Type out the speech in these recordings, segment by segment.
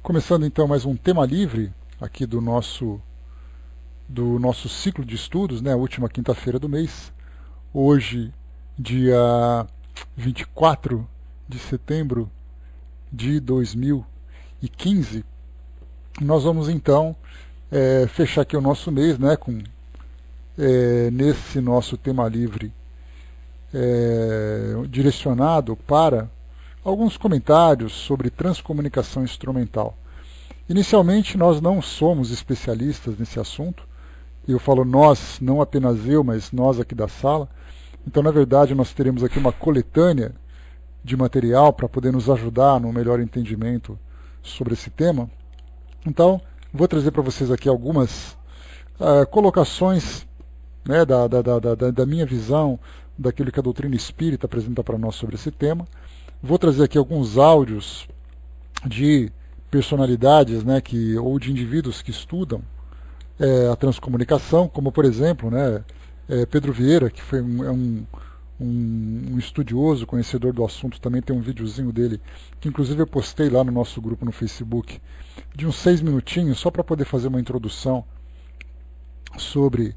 Começando então mais um tema livre aqui do nosso ciclo de estudos, né? A última quinta-feira do mês. Hoje, dia 24 de setembro de 2015, nós vamos então fechar aqui o nosso mês, né? Nesse nosso tema livre direcionado para alguns comentários sobre transcomunicação instrumental. Inicialmente, nós não somos especialistas nesse assunto. Eu falo nós, não apenas eu, mas nós aqui da sala. Então, na verdade, nós teremos aqui uma coletânea de material para poder nos ajudar no melhor entendimento sobre esse tema. Então, vou trazer para vocês aqui algumas colocações, né, da minha visão, daquilo que a doutrina espírita apresenta para nós sobre esse tema. Vou trazer aqui alguns áudios de personalidades, né, ou de indivíduos que estudam a transcomunicação, como por exemplo, né, Pedro Vieira, que foi um estudioso, conhecedor do assunto. Também tem um videozinho dele, que inclusive eu postei lá no nosso grupo no Facebook, de uns 6 minutinhos, só para poder fazer uma introdução sobre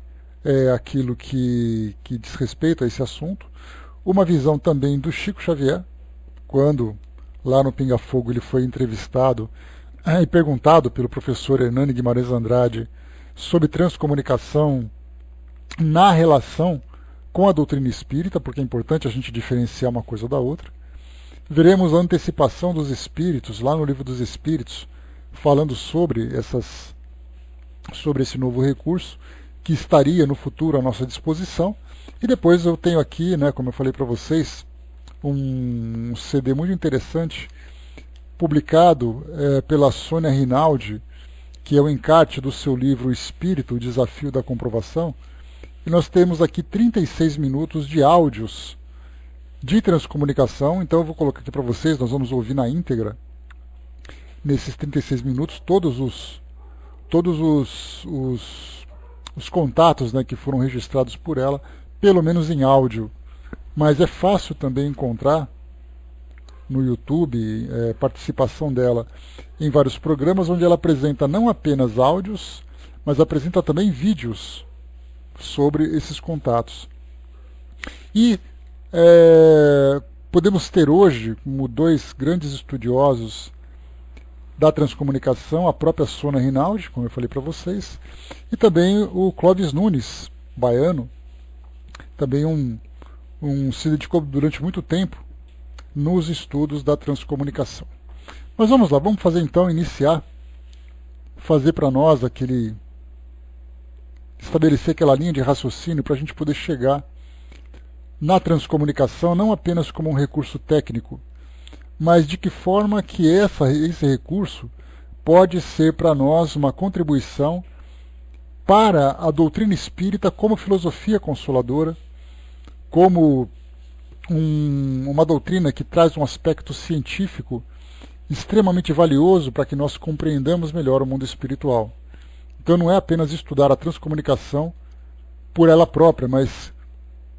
aquilo que diz respeito a esse assunto. Uma visão também do Chico Xavier, quando lá no Pinga Fogo ele foi entrevistado e perguntado pelo professor Hernani Guimarães Andrade sobre transcomunicação na relação com a doutrina espírita, porque é importante a gente diferenciar uma coisa da outra. Veremos a antecipação dos espíritos, lá no Livro dos Espíritos, falando sobre esse novo recurso, que estaria no futuro à nossa disposição. E depois eu tenho aqui, né, como eu falei para vocês, um CD muito interessante, publicado pela Sônia Rinaldi, que é o encarte do seu livro Espírito, o Desafio da Comprovação. E nós temos aqui 36 minutos de áudios de transcomunicação. Então eu vou colocar aqui para vocês, nós vamos ouvir na íntegra, nesses 36 minutos, todos os contatos, né, que foram registrados por ela, pelo menos em áudio. Mas é fácil também encontrar no YouTube participação dela em vários programas, onde ela apresenta não apenas áudios, mas apresenta também vídeos sobre esses contatos. E podemos ter hoje, como dois grandes estudiosos da transcomunicação, a própria Sônia Rinaldi, como eu falei para vocês, e também o Clóvis Nunes, baiano, também se dedicou durante muito tempo nos estudos da transcomunicação. Mas vamos lá, vamos iniciar, fazer para nós estabelecer aquela linha de raciocínio para a gente poder chegar na transcomunicação, não apenas como um recurso técnico, mas de que forma que esse recurso pode ser para nós uma contribuição para a doutrina espírita como filosofia consoladora, como uma doutrina que traz um aspecto científico extremamente valioso para que nós compreendamos melhor o mundo espiritual. Então não é apenas estudar a transcomunicação por ela própria, mas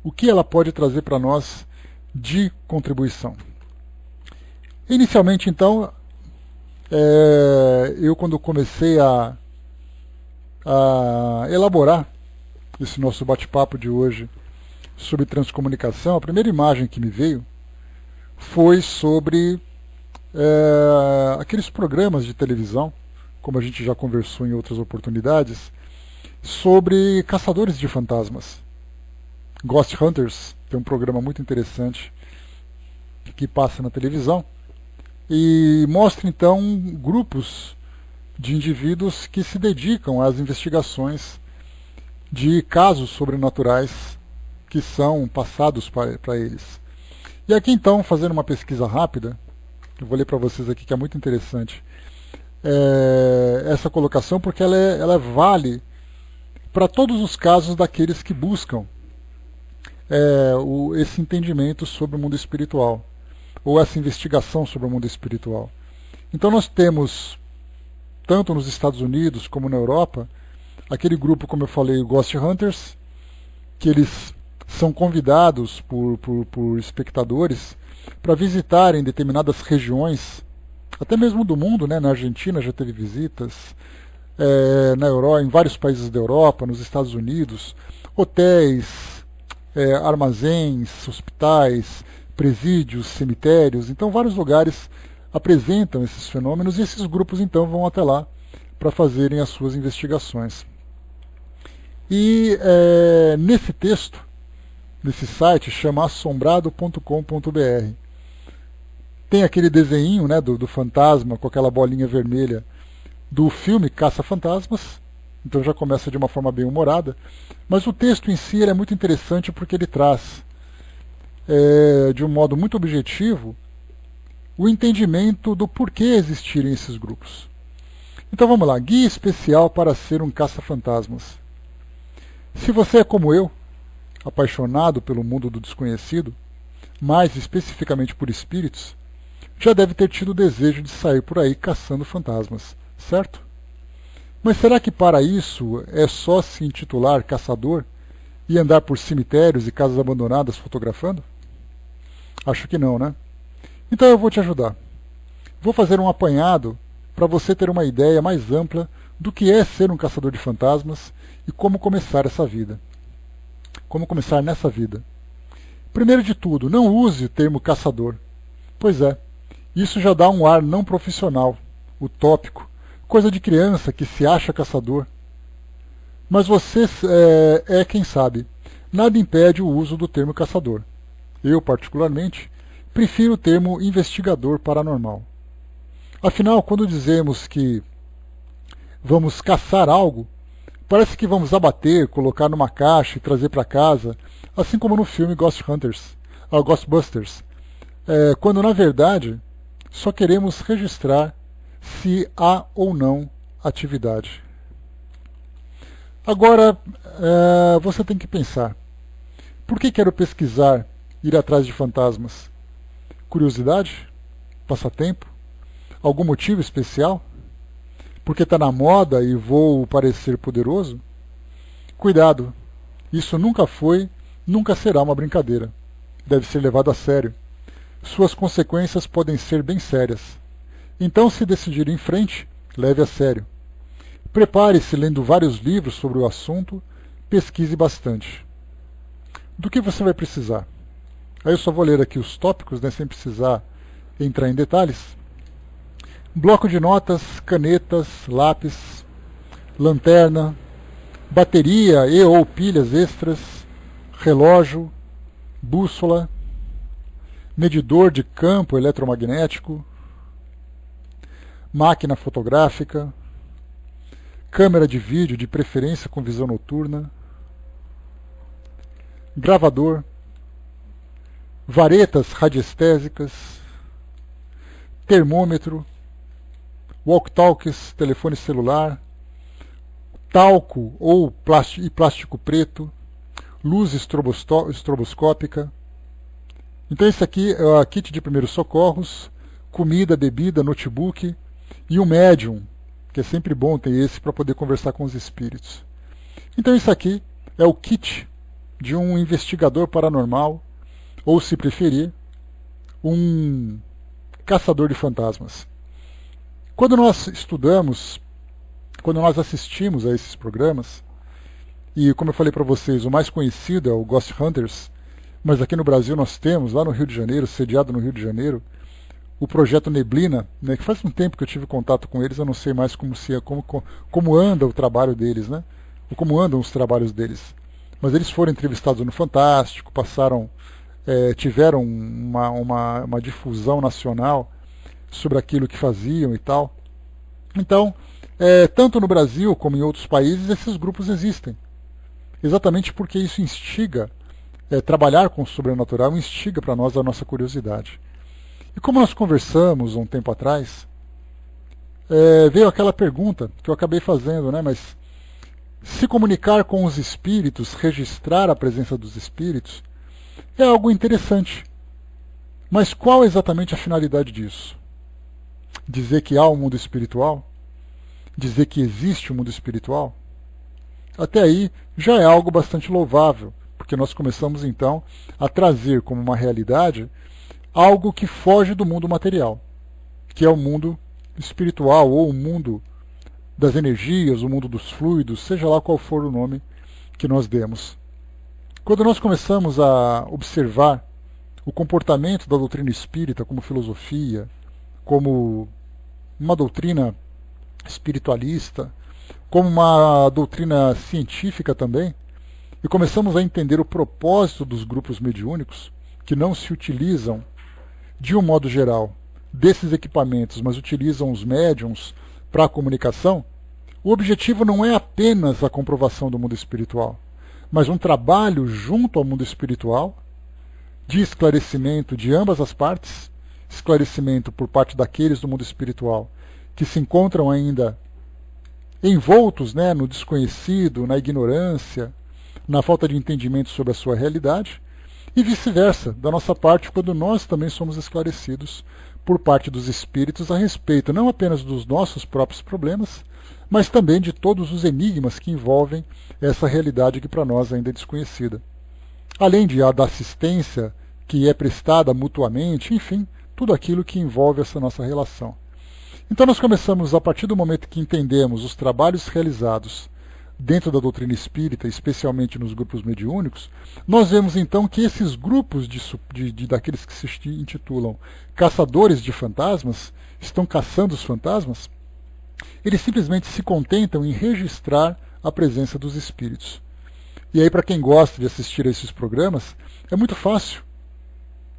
o que ela pode trazer para nós de contribuição. Inicialmente, então, eu quando comecei a elaborar esse nosso bate-papo de hoje sobre transcomunicação, a primeira imagem que me veio foi sobre aqueles programas de televisão, como a gente já conversou em outras oportunidades, sobre caçadores de fantasmas. Ghost Hunters tem um programa muito interessante que passa na televisão e mostra então grupos de indivíduos que se dedicam às investigações de casos sobrenaturais que são passados para eles. E aqui então, fazendo uma pesquisa rápida, eu vou ler para vocês aqui que é muito interessante essa colocação, porque ela vale para todos os casos daqueles que buscam esse entendimento sobre o mundo espiritual, ou essa investigação sobre o mundo espiritual. Então nós temos, tanto nos Estados Unidos como na Europa, aquele grupo, como eu falei, o Ghost Hunters, que eles são convidados por espectadores para visitarem determinadas regiões até mesmo do mundo, né? Na Argentina já teve visitas, na Europa, em vários países da Europa, nos Estados Unidos, hotéis, armazéns, hospitais, presídios, cemitérios. Então, vários lugares apresentam esses fenômenos e esses grupos, então, vão até lá para fazerem as suas investigações. E nesse texto, nesse site, chama assombrado.com.br, tem aquele desenho, né, do fantasma com aquela bolinha vermelha do filme Caça-Fantasmas, então já começa de uma forma bem humorada, mas o texto em si é muito interessante porque ele traz, de um modo muito objetivo, o entendimento do porquê existirem esses grupos. Então vamos lá, guia especial para ser um caça-fantasmas. Se você é como eu, apaixonado pelo mundo do desconhecido, mais especificamente por espíritos, já deve ter tido o desejo de sair por aí caçando fantasmas, certo? Mas será que para isso é só se intitular caçador e andar por cemitérios e casas abandonadas fotografando? Acho que não, né? Então eu vou te ajudar. Vou fazer um apanhado para você ter uma ideia mais ampla do que é ser um caçador de fantasmas e como começar essa vida. Como começar nessa vida. Primeiro de tudo, não use o termo caçador. Pois é, isso já dá um ar não profissional, utópico, coisa de criança que se acha caçador. Mas você quem sabe. Nada impede o uso do termo caçador. Eu, particularmente, prefiro o termo investigador paranormal. Afinal, quando dizemos que vamos caçar algo, parece que vamos abater, colocar numa caixa e trazer para casa, assim como no filme Ghostbusters, quando na verdade só queremos registrar se há ou não atividade. Agora, você tem que pensar, por que quero pesquisar, ir atrás de fantasmas? Curiosidade? Passatempo? Algum motivo especial? Porque está na moda e vou parecer poderoso? Cuidado, isso nunca foi, nunca será uma brincadeira. Deve ser levado a sério. Suas consequências podem ser bem sérias. Então, se decidir em frente, leve a sério. Prepare-se lendo vários livros sobre o assunto, pesquise bastante. Do que você vai precisar? Aí eu só vou ler aqui os tópicos, né, sem precisar entrar em detalhes. Bloco de notas, canetas, lápis, lanterna, bateria e ou pilhas extras, relógio, bússola, medidor de campo eletromagnético, máquina fotográfica, câmera de vídeo de preferência com visão noturna, gravador, varetas radiestésicas, termômetro, walkie-talkies, telefone celular, talco ou plástico preto, luz estroboscópica. Então esse aqui é o kit de primeiros socorros, comida, bebida, notebook e um médium, que é sempre bom ter esse para poder conversar com os espíritos. Então isso aqui é o kit de um investigador paranormal, ou se preferir, um caçador de fantasmas. Quando nós estudamos, quando nós assistimos a esses programas, e como eu falei para vocês, o mais conhecido é o Ghost Hunters, mas aqui no Brasil nós temos, lá no Rio de Janeiro, sediado no Rio de Janeiro, o projeto Neblina, né, que faz um tempo que eu tive contato com eles, eu não sei mais como anda o trabalho deles, né, ou como andam os trabalhos deles. Mas eles foram entrevistados no Fantástico, tiveram uma difusão nacional sobre aquilo que faziam e tal. Então, tanto no Brasil como em outros países, esses grupos existem. Exatamente porque isso instiga, trabalhar com o sobrenatural instiga para nós a nossa curiosidade. E como nós conversamos um tempo atrás, veio aquela pergunta que eu acabei fazendo, né? Mas se comunicar com os espíritos, registrar a presença dos espíritos, é algo interessante. Mas qual é exatamente a finalidade disso? Dizer que há um mundo espiritual? Dizer que existe um mundo espiritual? Até aí já é algo bastante louvável, porque nós começamos então a trazer como uma realidade algo que foge do mundo material. que é o mundo espiritual, ou o mundo das energias, o mundo dos fluidos, seja lá qual for o nome que nós demos. Quando nós começamos a observar o comportamento da doutrina espírita como filosofia, como uma doutrina espiritualista, como uma doutrina científica também, e começamos a entender o propósito dos grupos mediúnicos, que não se utilizam, de um modo geral, desses equipamentos, mas utilizam os médiums para a comunicação, o objetivo não é apenas a comprovação do mundo espiritual, mas um trabalho junto ao mundo espiritual, de esclarecimento de ambas as partes, esclarecimento por parte daqueles do mundo espiritual que se encontram ainda envoltos, no desconhecido, na ignorância, na falta de entendimento sobre a sua realidade, e vice-versa, da nossa parte, quando nós também somos esclarecidos por parte dos espíritos a respeito não apenas dos nossos próprios problemas, mas também de todos os enigmas que envolvem essa realidade que para nós ainda é desconhecida. Além da assistência que é prestada mutuamente, enfim, tudo aquilo que envolve essa nossa relação. Então nós começamos, a partir do momento que entendemos os trabalhos realizados dentro da doutrina espírita, especialmente nos grupos mediúnicos, nós vemos então que esses grupos daqueles que se intitulam caçadores de fantasmas, estão caçando os fantasmas, eles simplesmente se contentam em registrar a presença dos espíritos. E aí, para quem gosta de assistir a esses programas, é muito fácil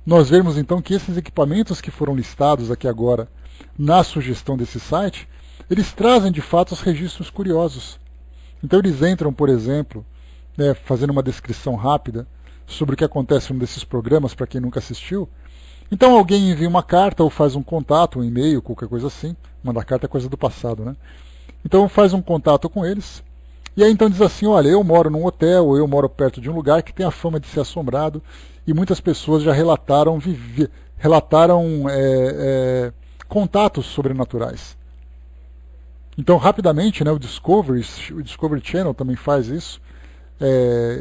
nós vermos então que esses equipamentos que foram listados aqui agora na sugestão desse site, eles trazem de fato os registros curiosos. Então eles entram, por exemplo, fazendo uma descrição rápida sobre o que acontece em um desses programas, para quem nunca assistiu. Então alguém envia uma carta ou faz um contato, um e-mail, qualquer coisa assim. Mandar carta é coisa do passado, né? Então faz um contato com eles, e aí então diz assim, olha, eu moro num hotel, ou eu moro perto de um lugar que tem a fama de ser assombrado, e muitas pessoas já relataram contatos sobrenaturais. Então, rapidamente, o Discovery Channel também faz isso,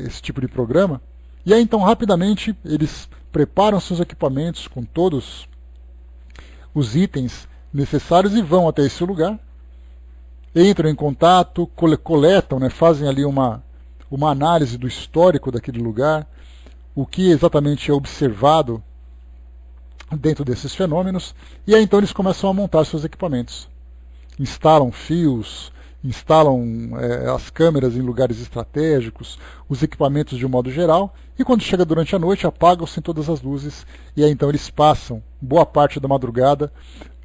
esse tipo de programa, e aí então rapidamente eles preparam seus equipamentos com todos os itens necessários e vão até esse lugar, entram em contato, coletam, fazem ali uma análise do histórico daquele lugar, o que exatamente é observado dentro desses fenômenos, e aí então eles começam a montar seus equipamentos. Instalam fios, instalam as câmeras em lugares estratégicos, os equipamentos de um modo geral, e quando chega durante a noite apagam-se todas as luzes, e aí então eles passam boa parte da madrugada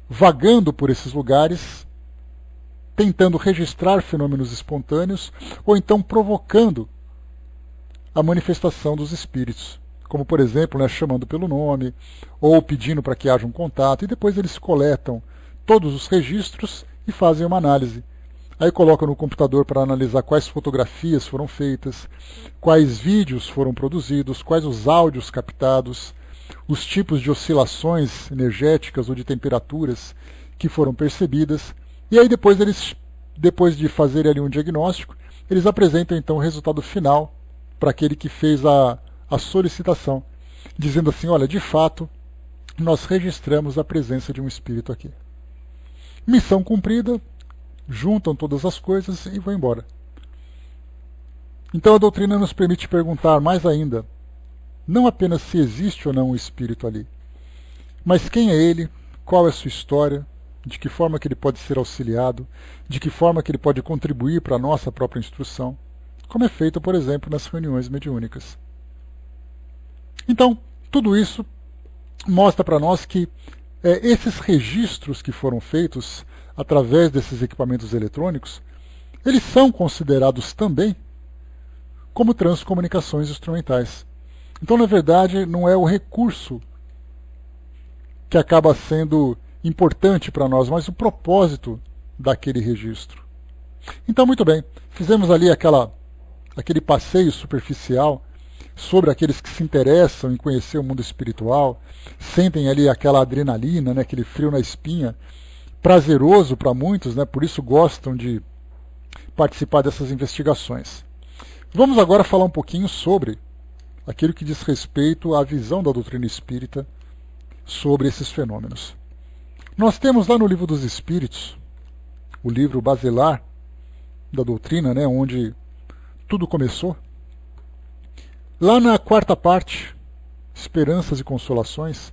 vagando por esses lugares, tentando registrar fenômenos espontâneos, ou então provocando a manifestação dos espíritos, como por exemplo, chamando pelo nome, ou pedindo para que haja um contato, e depois eles coletam todos os registros e fazem uma análise. Aí colocam no computador para analisar quais fotografias foram feitas, quais vídeos foram produzidos, quais os áudios captados, os tipos de oscilações energéticas ou de temperaturas que foram percebidas, e aí depois de fazer ali um diagnóstico, eles apresentam então o resultado final para aquele que fez a solicitação, dizendo assim, olha, de fato, nós registramos a presença de um espírito aqui. Missão cumprida, juntam todas as coisas e vão embora. Então a doutrina nos permite perguntar mais ainda, não apenas se existe ou não um espírito ali, mas quem é ele, qual é a sua história, de que forma que ele pode ser auxiliado, de que forma que ele pode contribuir para a nossa própria instrução, como é feito, por exemplo, nas reuniões mediúnicas. Então, tudo isso mostra para nós que esses registros que foram feitos através desses equipamentos eletrônicos, eles são considerados também como transcomunicações instrumentais. Então, na verdade, não é o recurso que acaba sendo importante para nós, mas o propósito daquele registro. Então, muito bem, fizemos ali aquele passeio superficial sobre aqueles que se interessam em conhecer o mundo espiritual, sentem ali aquela adrenalina, aquele frio na espinha, prazeroso para muitos, por isso gostam de participar dessas investigações. Vamos agora falar um pouquinho sobre aquilo que diz respeito à visão da doutrina espírita sobre esses fenômenos. Nós temos lá no Livro dos Espíritos, o livro basilar da doutrina, né, onde tudo começou. Lá na quarta parte, Esperanças e Consolações,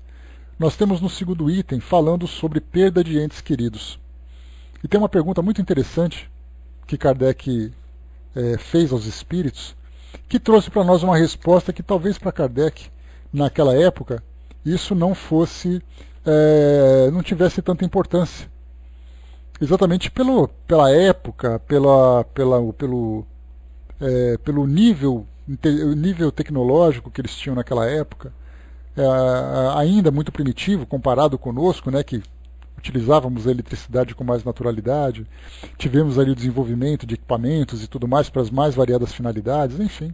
nós temos no segundo item falando sobre perda de entes queridos. E tem uma pergunta muito interessante que Kardec fez aos espíritos, que trouxe para nós uma resposta que talvez para Kardec, naquela época, isso não fosse, não tivesse tanta importância. Exatamente pela época, pelo nível tecnológico que eles tinham naquela época, ainda muito primitivo comparado conosco, né, que utilizávamos a eletricidade com mais naturalidade, tivemos ali o desenvolvimento de equipamentos e tudo mais para as mais variadas finalidades, enfim.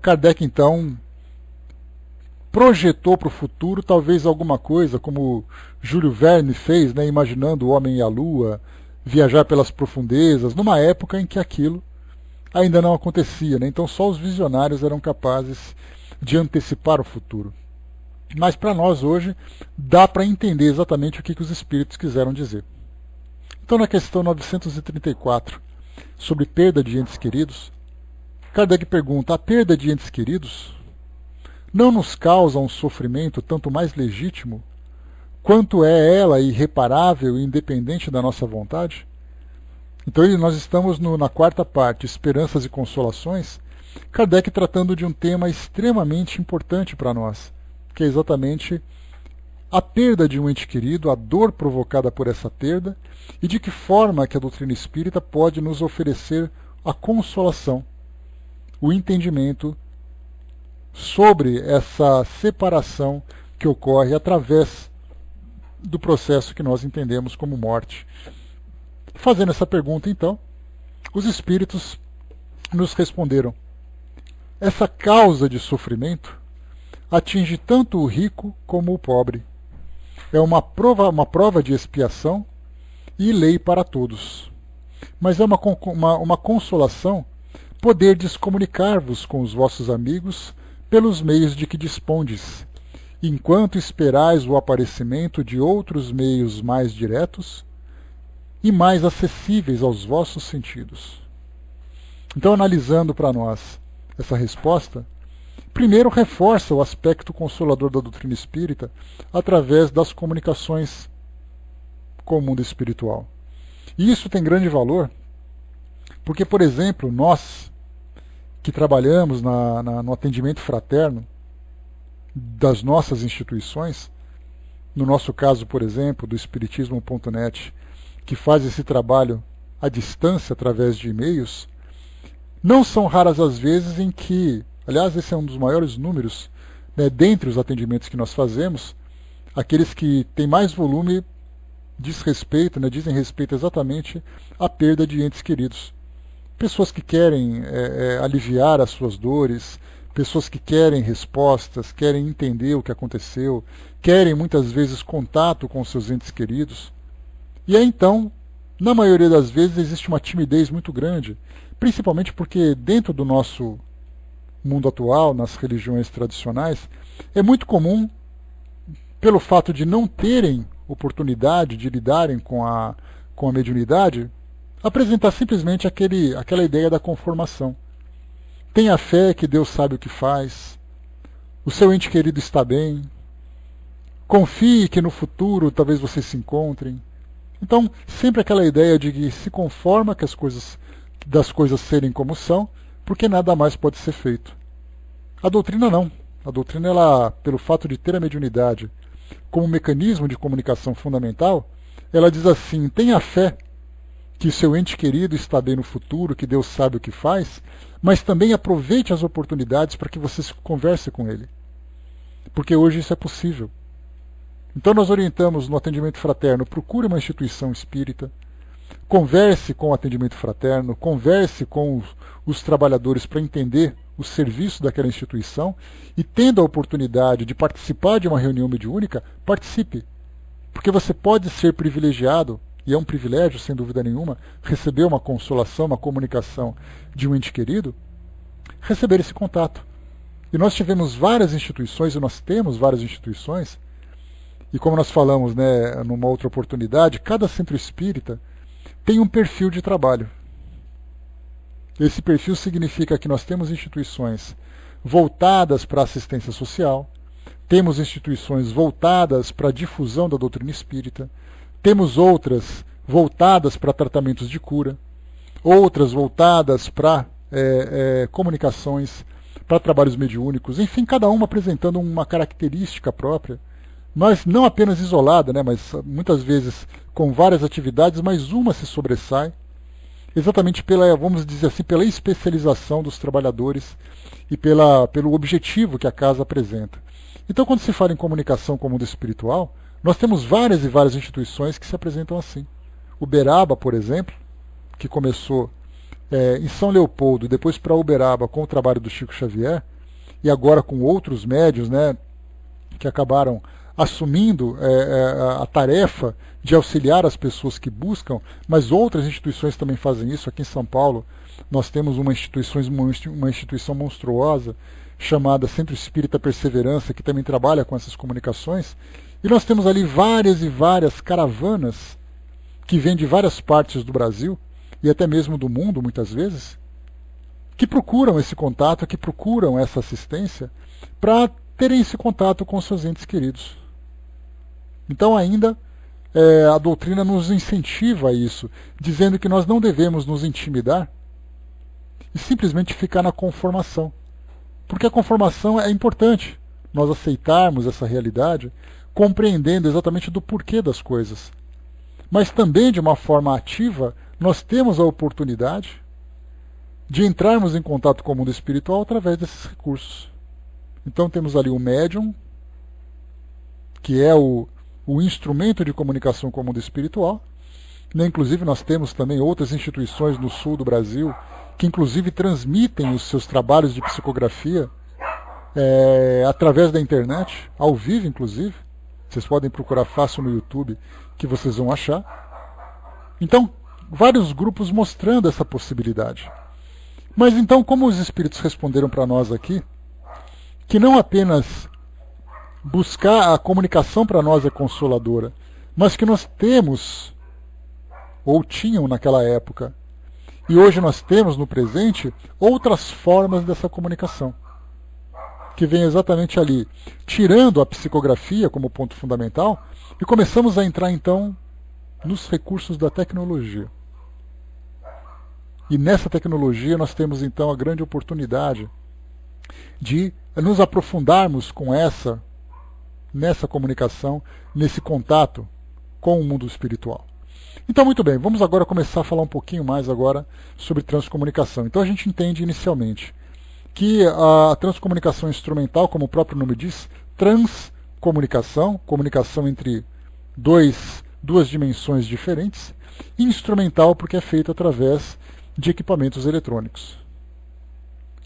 Kardec, então, projetou para o futuro talvez alguma coisa, como Júlio Verne fez, né, imaginando o homem e a lua, viajar pelas profundezas, numa época em que aquilo ainda não acontecia, né? Então só os visionários eram capazes de antecipar o futuro. Mas para nós hoje dá para entender exatamente o que os espíritos quiseram dizer. Então na questão 934, sobre perda de entes queridos, Kardec pergunta: a perda de entes queridos não nos causa um sofrimento tanto mais legítimo, quanto é ela irreparável e independente da nossa vontade? Então nós estamos na quarta parte, Esperanças e Consolações, Kardec tratando de um tema extremamente importante para nós, que é exatamente a perda de um ente querido, a dor provocada por essa perda, e de que forma que a doutrina espírita pode nos oferecer a consolação, o entendimento sobre essa separação que ocorre através do processo que nós entendemos como morte. Fazendo essa pergunta, então, os espíritos nos responderam: essa causa de sofrimento atinge tanto o rico como o pobre. É uma prova de expiação e lei para todos. Mas é uma consolação poderdes comunicar-vos com os vossos amigos pelos meios de que dispondes, enquanto esperais o aparecimento de outros meios mais diretos e mais acessíveis aos vossos sentidos. Então, analisando para nós essa resposta, primeiro reforça o aspecto consolador da doutrina espírita através das comunicações com o mundo espiritual. E isso tem grande valor, porque, por exemplo, nós que trabalhamos no atendimento fraterno das nossas instituições, no nosso caso, por exemplo, do Espiritismo.net, que faz esse trabalho à distância através de e-mails, não são raras as vezes em que, aliás, esse é um dos maiores números, né, dentre os atendimentos que nós fazemos, aqueles que têm mais volume dizem respeito exatamente à perda de entes queridos. Pessoas que querem aliviar as suas dores, pessoas que querem respostas, querem entender o que aconteceu, querem muitas vezes contato com seus entes queridos. E aí então, na maioria das vezes, existe uma timidez muito grande, principalmente porque dentro do nosso mundo atual, nas religiões tradicionais, é muito comum, pelo fato de não terem oportunidade de lidarem com a mediunidade, apresentar simplesmente aquela ideia da conformação. Tenha fé que Deus sabe o que faz, o seu ente querido está bem, confie que no futuro talvez vocês se encontrem. Então, sempre aquela ideia de que se conforma que das coisas serem como são, porque nada mais pode ser feito. A doutrina não. A doutrina, ela, pelo fato de ter a mediunidade como mecanismo de comunicação fundamental, ela diz assim: tenha fé que seu ente querido está bem no futuro, que Deus sabe o que faz, mas também aproveite as oportunidades para que você converse com ele. Porque hoje isso é possível. Então nós orientamos no atendimento fraterno: procure uma instituição espírita, converse com o atendimento fraterno, converse com os trabalhadores para entender o serviço daquela instituição e, tendo a oportunidade de participar de uma reunião mediúnica, participe. Porque você pode ser privilegiado, e é um privilégio, sem dúvida nenhuma, receber uma consolação, uma comunicação de um ente querido, receber esse contato. E nós tivemos várias instituições, e nós temos várias instituições, E como nós falamos, né, numa outra oportunidade, cada centro espírita tem um perfil de trabalho. Esse perfil significa que nós temos instituições voltadas para a assistência social, temos instituições voltadas para a difusão da doutrina espírita, temos outras voltadas para tratamentos de cura, outras voltadas para comunicações, para trabalhos mediúnicos, enfim, cada uma apresentando uma característica própria, mas não apenas isolada, né, mas muitas vezes com várias atividades, mas uma se sobressai, exatamente pela, vamos dizer assim, pela especialização dos trabalhadores e pelo objetivo que a casa apresenta. Então, quando se fala em comunicação com o mundo espiritual, nós temos várias e várias instituições que se apresentam assim. O Uberaba, por exemplo, que começou em São Leopoldo e depois para Uberaba com o trabalho do Chico Xavier, e agora com outros médios, né, que acabaram assumindo a tarefa de auxiliar as pessoas que buscam, mas outras instituições também fazem isso. Aqui em São Paulo nós temos uma instituição monstruosa chamada Centro Espírita Perseverança, que também trabalha com essas comunicações, e nós temos ali várias e várias caravanas que vêm de várias partes do Brasil, e até mesmo do mundo, muitas vezes, que procuram esse contato, que procuram essa assistência, para terem esse contato com seus entes queridos. Então ainda a doutrina nos incentiva a isso, dizendo que nós não devemos nos intimidar e simplesmente ficar na conformação. Porque a conformação é importante, nós aceitarmos essa realidade, compreendendo exatamente do porquê das coisas. Mas também, de uma forma ativa, nós temos a oportunidade de entrarmos em contato com o mundo espiritual através desses recursos. Então temos ali o médium, que é o instrumento de comunicação com o mundo espiritual. Inclusive nós temos também outras instituições no sul do Brasil que inclusive transmitem os seus trabalhos de psicografia através da internet, ao vivo inclusive. Vocês podem procurar fácil no YouTube que vocês vão achar. Então, vários grupos mostrando essa possibilidade. Mas então, como os espíritos responderam para nós aqui, que não apenas buscar a comunicação para nós é consoladora, mas que nós temos, ou tinham naquela época, e hoje nós temos no presente, outras formas dessa comunicação, que vem exatamente ali, tirando a psicografia como ponto fundamental, e começamos a entrar então nos recursos da tecnologia. E nessa tecnologia nós temos então a grande oportunidade de nos aprofundarmos com nessa comunicação, nesse contato com o mundo espiritual. Então, muito bem, vamos agora começar a falar um pouquinho mais agora sobre transcomunicação. Então a gente entende inicialmente que a transcomunicação instrumental, como o próprio nome diz, transcomunicação, comunicação entre duas dimensões diferentes, e instrumental porque é feito através de equipamentos eletrônicos.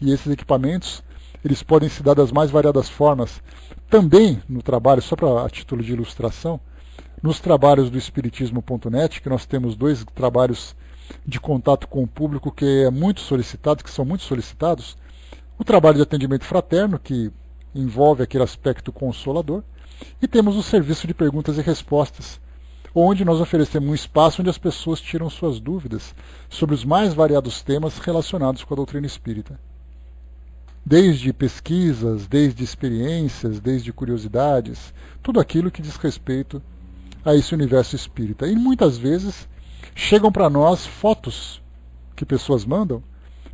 E esses equipamentos, eles podem se dar das mais variadas formas, também no trabalho, só para a título de ilustração, nos trabalhos do Espiritismo.net, que nós temos 2 trabalhos de contato com o público que são muito solicitados, o trabalho de atendimento fraterno, que envolve aquele aspecto consolador, e temos o serviço de perguntas e respostas, onde nós oferecemos um espaço onde as pessoas tiram suas dúvidas sobre os mais variados temas relacionados com a doutrina espírita. Desde pesquisas, desde experiências, desde curiosidades, tudo aquilo que diz respeito a esse universo espírita. E muitas vezes chegam para nós fotos que pessoas mandam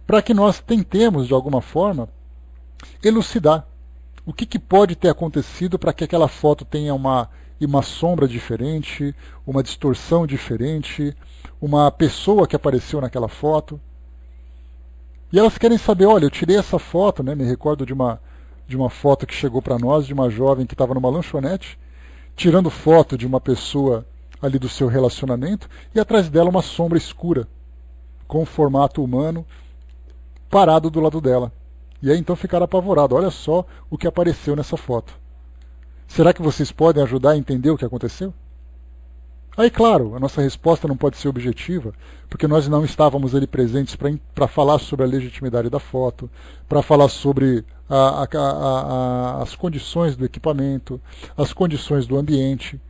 para que nós tentemos, de alguma forma, elucidar o que pode ter acontecido para que aquela foto tenha uma sombra diferente, uma distorção diferente, uma pessoa que apareceu naquela foto. E elas querem saber, olha, eu tirei essa foto, né, me recordo de uma foto que chegou para nós, de uma jovem que estava numa lanchonete, tirando foto de uma pessoa ali do seu relacionamento, e atrás dela uma sombra escura, com o formato humano, parado do lado dela. E aí então ficaram apavorados, olha só o que apareceu nessa foto. Será que vocês podem ajudar a entender o que aconteceu? Aí, claro, a nossa resposta não pode ser objetiva, porque nós não estávamos ali presentes para falar sobre a legitimidade da foto, para falar sobre as condições do equipamento, as condições do ambiente.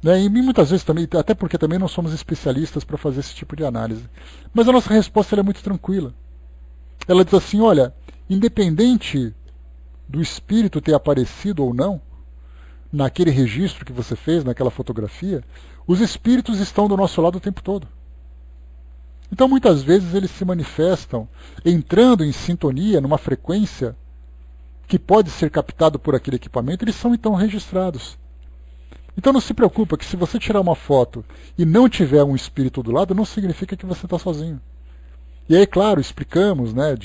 Né? E muitas vezes também, até porque também não somos especialistas para fazer esse tipo de análise. Mas a nossa resposta é muito tranquila. Ela diz assim, olha, independente do espírito ter aparecido ou não, naquele registro que você fez, naquela fotografia, os espíritos estão do nosso lado o tempo todo. Então muitas vezes eles se manifestam entrando em sintonia, numa frequência que pode ser captado por aquele equipamento, eles são então registrados. Então não se preocupa que se você tirar uma foto e não tiver um espírito do lado, não significa que você está sozinho. E aí, claro, explicamos, né,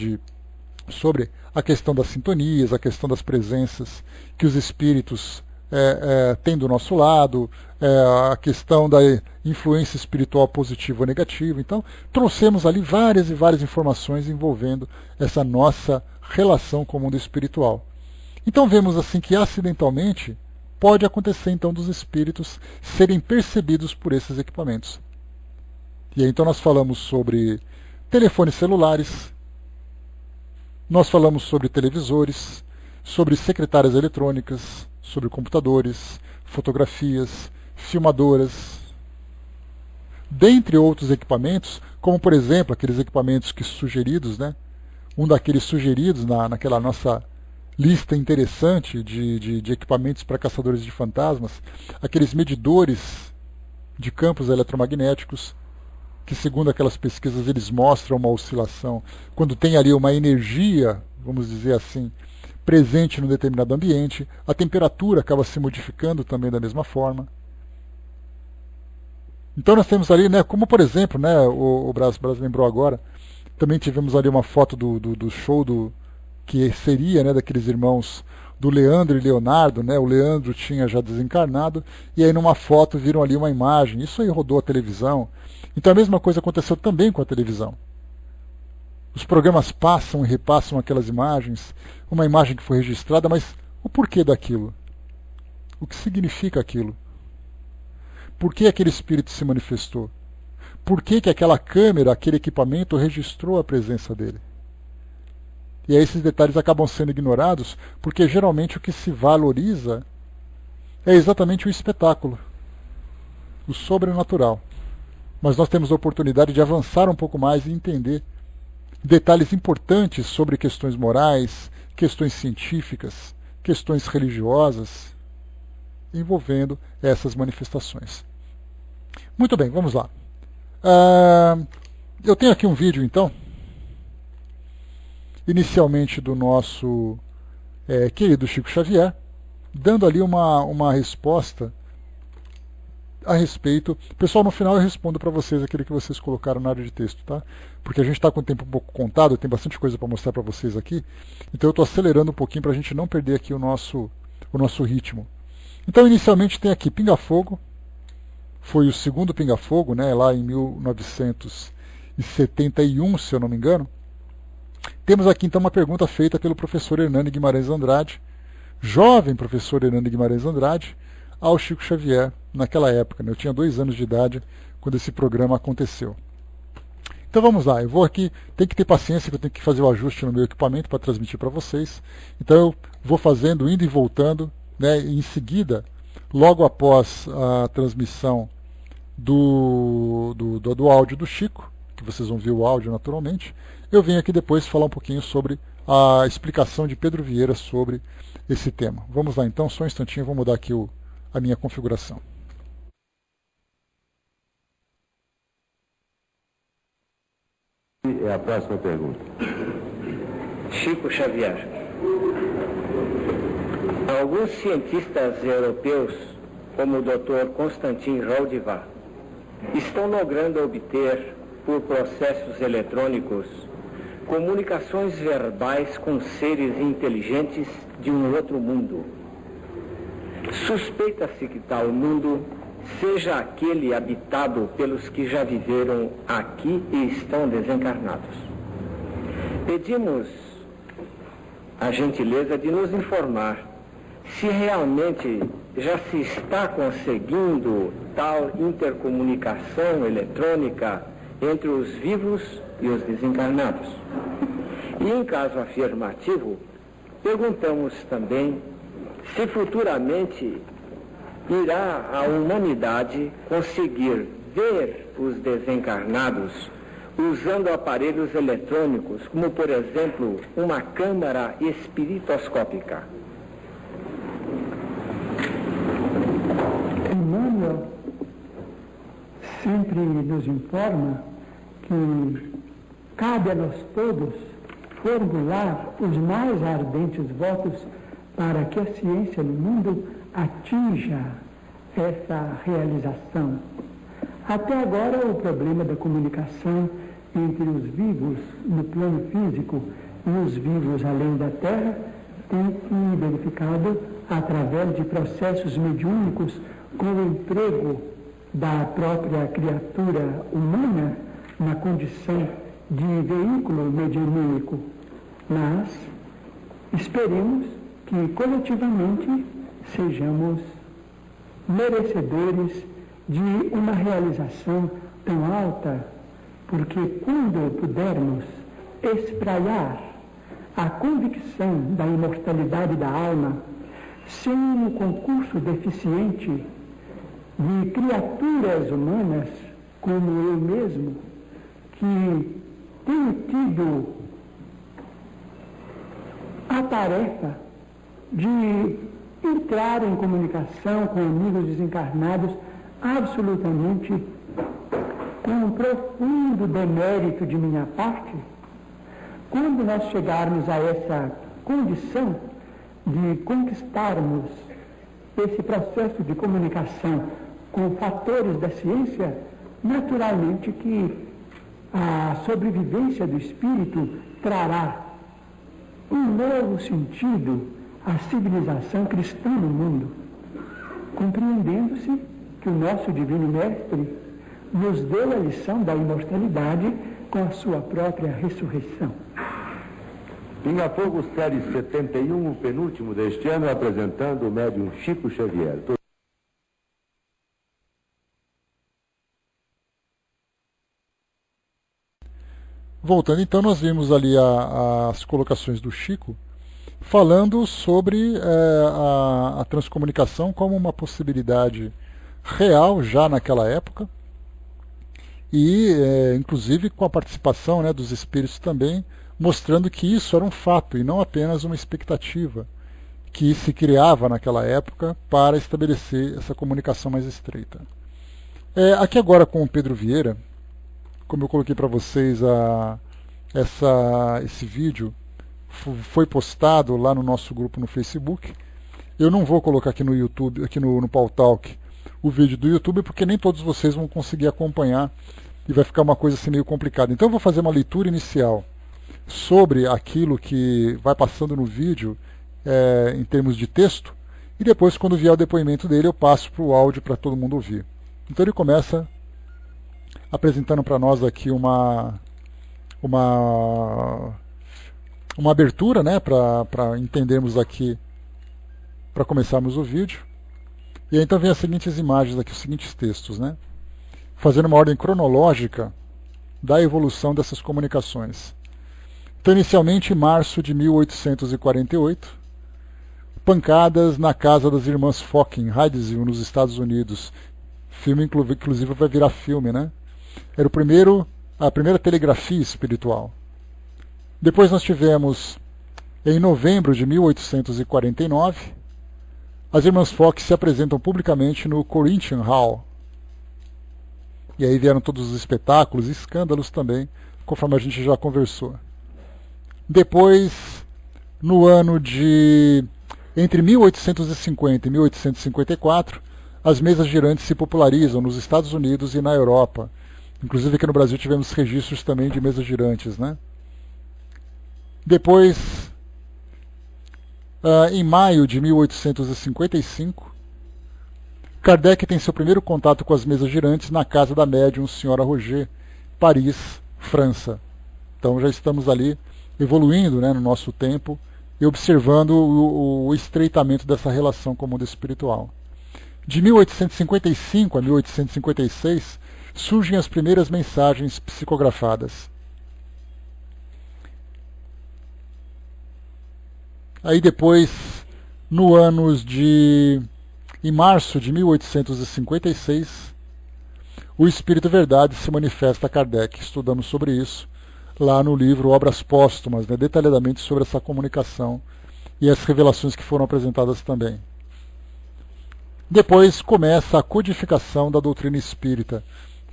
sobre a questão das sintonias, a questão das presenças que os espíritos têm do nosso lado, a questão da influência espiritual positiva ou negativa. Então, trouxemos ali várias e várias informações envolvendo essa nossa relação com o mundo espiritual. Então, vemos assim que acidentalmente pode acontecer então dos espíritos serem percebidos por esses equipamentos. E aí, então nós falamos sobre telefones celulares, nós falamos sobre televisores, sobre secretárias eletrônicas, sobre computadores, fotografias, filmadoras, dentre outros equipamentos, como por exemplo aqueles equipamentos que sugeridos, né? Um daqueles sugeridos naquela nossa lista interessante de equipamentos para caçadores de fantasmas, aqueles medidores de campos eletromagnéticos, que segundo aquelas pesquisas eles mostram uma oscilação, quando tem ali uma energia, vamos dizer assim, presente num determinado ambiente, a temperatura acaba se modificando também da mesma forma. Então nós temos ali, né, como por exemplo, né, o Braz lembrou agora, também tivemos ali uma foto do show que seria, né, daqueles irmãos do Leandro e Leonardo, né, o Leandro tinha já desencarnado, e aí numa foto viram ali uma imagem, isso aí rodou a televisão. Então a mesma coisa aconteceu também com a televisão. Os programas passam e repassam aquelas imagens, uma imagem que foi registrada, mas o porquê daquilo? O que significa aquilo? Por que aquele espírito se manifestou? Por que aquela câmera, aquele equipamento registrou a presença dele? E aí esses detalhes acabam sendo ignorados, porque geralmente o que se valoriza é exatamente o espetáculo, o sobrenatural. Mas nós temos a oportunidade de avançar um pouco mais e entender detalhes importantes sobre questões morais, questões científicas, questões religiosas, envolvendo essas manifestações. Muito bem, vamos lá. Eu tenho aqui um vídeo, então, inicialmente do nosso querido Chico Xavier, dando ali uma resposta a respeito. Pessoal, no final eu respondo para vocês aquilo que vocês colocaram na área de texto, tá? Porque a gente está com o tempo um pouco contado, tem bastante coisa para mostrar para vocês aqui, então eu estou acelerando um pouquinho para a gente não perder aqui o nosso ritmo. Então, inicialmente tem aqui Pinga Fogo, foi o segundo Pinga Fogo, né, lá em 1971, se eu não me engano. Temos aqui então uma pergunta feita pelo professor Hernani Guimarães Andrade, jovem professor Hernani Guimarães Andrade, ao Chico Xavier naquela época, né? Eu tinha 2 anos de idade quando esse programa aconteceu. Então vamos lá, eu vou aqui, tem que ter paciência que eu tenho que fazer o ajuste no meu equipamento para transmitir para vocês. Então eu vou fazendo, indo e voltando, né? E em seguida, logo após a transmissão do áudio do Chico, que vocês vão ver o áudio naturalmente, eu venho aqui depois falar um pouquinho sobre a explicação de Pedro Vieira sobre esse tema. Vamos lá então, só um instantinho, eu vou mudar aqui a minha configuração. É a próxima pergunta. Chico Xavier. Alguns cientistas europeus, como o Dr. Constantin Roldivar, estão logrando obter, por processos eletrônicos, comunicações verbais com seres inteligentes de um outro mundo. Suspeita-se que tal mundo seja aquele habitado pelos que já viveram aqui e estão desencarnados. Pedimos a gentileza de nos informar se realmente já se está conseguindo tal intercomunicação eletrônica entre os vivos e os desencarnados? E em caso afirmativo, perguntamos também se futuramente irá a humanidade conseguir ver os desencarnados usando aparelhos eletrônicos, como por exemplo uma câmara espiritoscópica. Emmanuel sempre nos informa que cabe a nós todos formular os mais ardentes votos para que a ciência no mundo atinja essa realização. Até agora, o problema da comunicação entre os vivos no plano físico e os vivos além da Terra tem se verificado através de processos mediúnicos com o emprego da própria criatura humana na condição de veículo mediúnico. Mas esperemos que coletivamente sejamos merecedores de uma realização tão alta, porque quando pudermos espraiar a convicção da imortalidade da alma, sem um concurso deficiente de criaturas humanas, como eu mesmo, que tenho tido a tarefa de entrar em comunicação com amigos desencarnados absolutamente com um profundo demérito de minha parte, quando nós chegarmos a essa condição de conquistarmos esse processo de comunicação com fatores da ciência, naturalmente que a sobrevivência do espírito trará um novo sentido à civilização cristã no mundo, compreendendo-se que o nosso Divino Mestre nos deu a lição da imortalidade com a sua própria ressurreição. Pinga Fogo, série 71, o penúltimo deste ano, apresentando o médium Chico Xavier. Voltando, então, nós vimos ali as colocações do Chico, falando sobre a transcomunicação como uma possibilidade real já naquela época, e inclusive com a participação, né, dos espíritos também, mostrando que isso era um fato e não apenas uma expectativa que se criava naquela época para estabelecer essa comunicação mais estreita. Aqui agora com o Pedro Vieira, como eu coloquei para vocês, esse vídeo foi postado lá no nosso grupo no Facebook. Eu não vou colocar aqui no YouTube, aqui no Pautalk, o vídeo do YouTube, porque nem todos vocês vão conseguir acompanhar e vai ficar uma coisa assim meio complicada. Então eu vou fazer uma leitura inicial sobre aquilo que vai passando no vídeo em termos de texto, e depois, quando vier o depoimento dele, eu passo para o áudio para todo mundo ouvir. Então ele começa apresentando para nós aqui uma abertura, né, para entendermos aqui, para começarmos o vídeo. E aí então vem as seguintes imagens aqui, os seguintes textos, né, fazendo uma ordem cronológica da evolução dessas comunicações. Então, inicialmente, em março de 1848, pancadas na casa das irmãs Fock, em Hydesville, nos Estados Unidos. Filme, inclusive, vai virar filme, né? Era a primeira telegrafia espiritual. Depois nós tivemos, em novembro de 1849, as irmãs Fox se apresentam publicamente no Corinthian Hall. E aí vieram todos os espetáculos e escândalos também, conforme a gente já conversou. Depois, no ano entre 1850 e 1854, as mesas girantes se popularizam nos Estados Unidos e na Europa. Inclusive aqui no Brasil tivemos registros também de mesas girantes, né? Depois, em maio de 1855, Kardec tem seu primeiro contato com as mesas girantes na casa da médium Senhora Roger, Paris, França. Então já estamos ali evoluindo, né, no nosso tempo e observando o estreitamento dessa relação com o mundo espiritual. De 1855 a 1856, surgem as primeiras mensagens psicografadas. Aí depois, em março de 1856, o Espírito Verdade se manifesta a Kardec. Estudamos sobre isso lá no livro Obras Póstumas, né, detalhadamente sobre essa comunicação e as revelações que foram apresentadas também. Depois começa a codificação da doutrina espírita,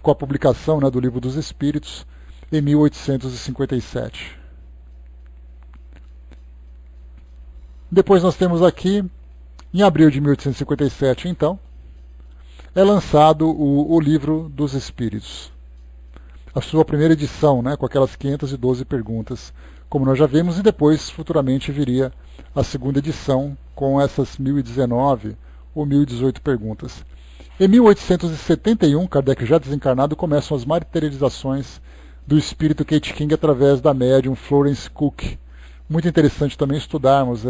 com a publicação, né, do Livro dos Espíritos, em 1857. Depois nós temos aqui, em abril de 1857, então, é lançado o Livro dos Espíritos. A sua primeira edição, né, com aquelas 512 perguntas, como nós já vimos, e depois, futuramente, viria a segunda edição, com essas 1019 ou 1018 perguntas. Em 1871, Kardec já desencarnado, começam as materializações do espírito Kate King através da médium Florence Cook. Muito interessante também estudarmos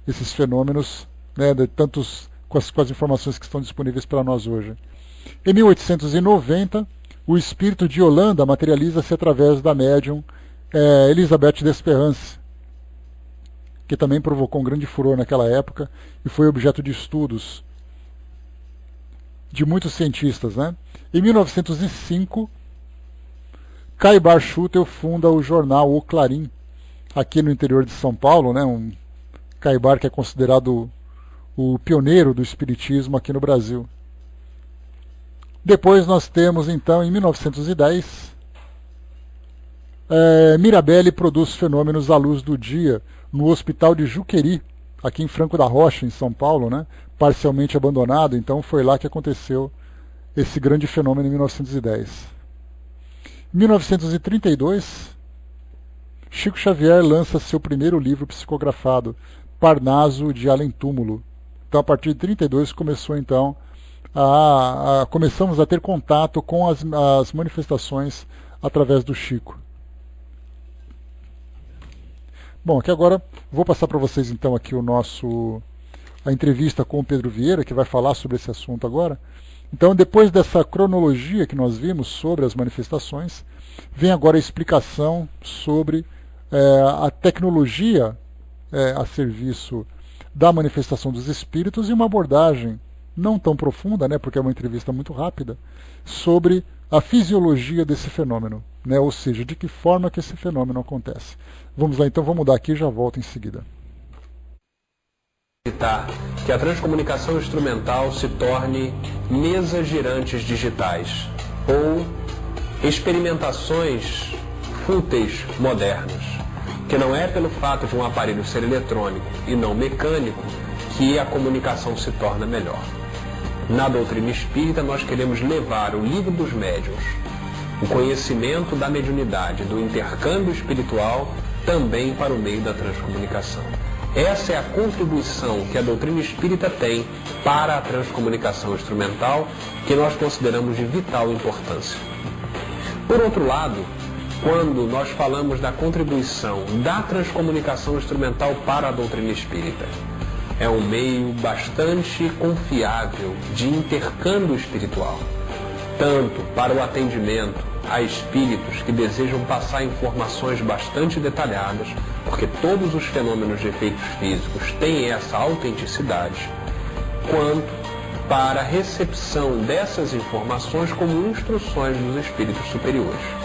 esses fenômenos, né, com as informações que estão disponíveis para nós hoje. Em 1890, o espírito de Holanda materializa-se através da médium Elisabeth Desperance, que também provocou um grande furor naquela época e foi objeto de estudos de muitos cientistas, né? Em 1905, Kai Bar-Schutel funda o jornal O Clarim, aqui no interior de São Paulo, né? Kai Bar, que é considerado o pioneiro do espiritismo aqui no Brasil. Depois nós temos, então, em 1910, Mirabelli produz Fenômenos à Luz do Dia no Hospital de Juqueri, aqui em Franco da Rocha, em São Paulo, né? Parcialmente abandonado, então foi lá que aconteceu esse grande fenômeno em 1910. Em 1932, Chico Xavier lança seu primeiro livro psicografado, Parnaso de Além Túmulo. Então, a partir de 1932, começou então começamos a ter contato com as manifestações através do Chico. Bom, aqui agora vou passar para vocês então aqui a entrevista com o Pedro Vieira, que vai falar sobre esse assunto agora. Então, depois dessa cronologia que nós vimos sobre as manifestações, vem agora a explicação sobre a tecnologia a serviço da manifestação dos espíritos e uma abordagem não tão profunda, né, porque é uma entrevista muito rápida, sobre a fisiologia desse fenômeno, né, ou seja, de que forma que esse fenômeno acontece. Vamos lá, então, vamos mudar aqui e já volto em seguida. Que a transcomunicação instrumental se torne mesas girantes digitais ou experimentações fúteis modernas, que não é pelo fato de um aparelho ser eletrônico e não mecânico que a comunicação se torna melhor. Na doutrina espírita, nós queremos levar o livro dos médiuns, o conhecimento da mediunidade, do intercâmbio espiritual, também para o meio da transcomunicação. Essa é a contribuição que a doutrina espírita tem para a transcomunicação instrumental, que nós consideramos de vital importância. Por outro lado, quando nós falamos da contribuição da transcomunicação instrumental para a doutrina espírita, é um meio bastante confiável de intercâmbio espiritual, tanto para o atendimento a espíritos que desejam passar informações bastante detalhadas, porque todos os fenômenos de efeitos físicos têm essa autenticidade, quanto para a recepção dessas informações como instruções dos espíritos superiores.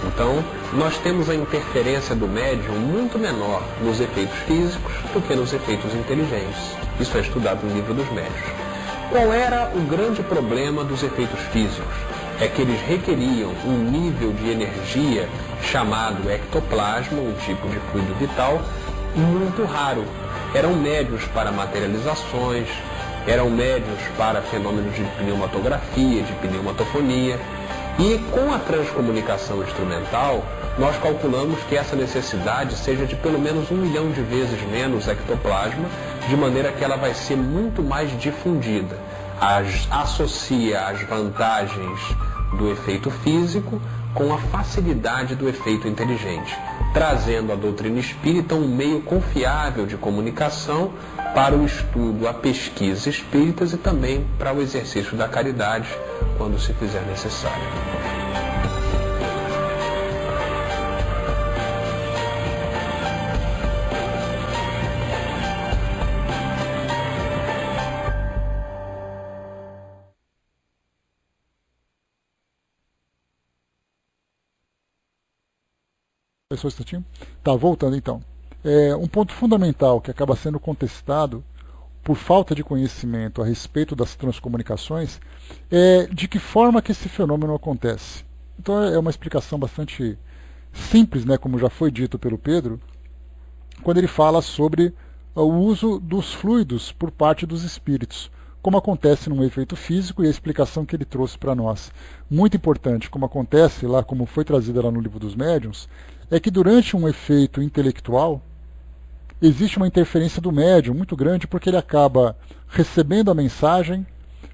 Então, nós temos a interferência do médium muito menor nos efeitos físicos do que nos efeitos inteligentes. Isso é estudado no Livro dos Médiuns. Qual era o grande problema dos efeitos físicos? É que eles requeriam um nível de energia chamado ectoplasma, um tipo de fluido vital, muito raro. Eram médiuns para materializações, eram médiuns para fenômenos de pneumatografia, de pneumatofonia. E com a transcomunicação instrumental, nós calculamos que essa necessidade seja de pelo menos 1 milhão de vezes menos ectoplasma, de maneira que ela vai ser muito mais difundida. Associa as vantagens do efeito físico com a facilidade do efeito inteligente, trazendo à doutrina espírita um meio confiável de comunicação para o estudo, a pesquisa espíritas e também para o exercício da caridade, quando se fizer necessário. Só um instantinho. Tá, voltando então. Um ponto fundamental que acaba sendo contestado por falta de conhecimento a respeito das transcomunicações é de que forma que esse fenômeno acontece. Então é uma explicação bastante simples, né, como já foi dito pelo Pedro, quando ele fala sobre o uso dos fluidos por parte dos espíritos, como acontece num efeito físico, e a explicação que ele trouxe para nós. Muito importante, como acontece lá, como foi trazida lá no Livro dos Médiuns, é que durante um efeito intelectual, existe uma interferência do médium muito grande, porque ele acaba recebendo a mensagem,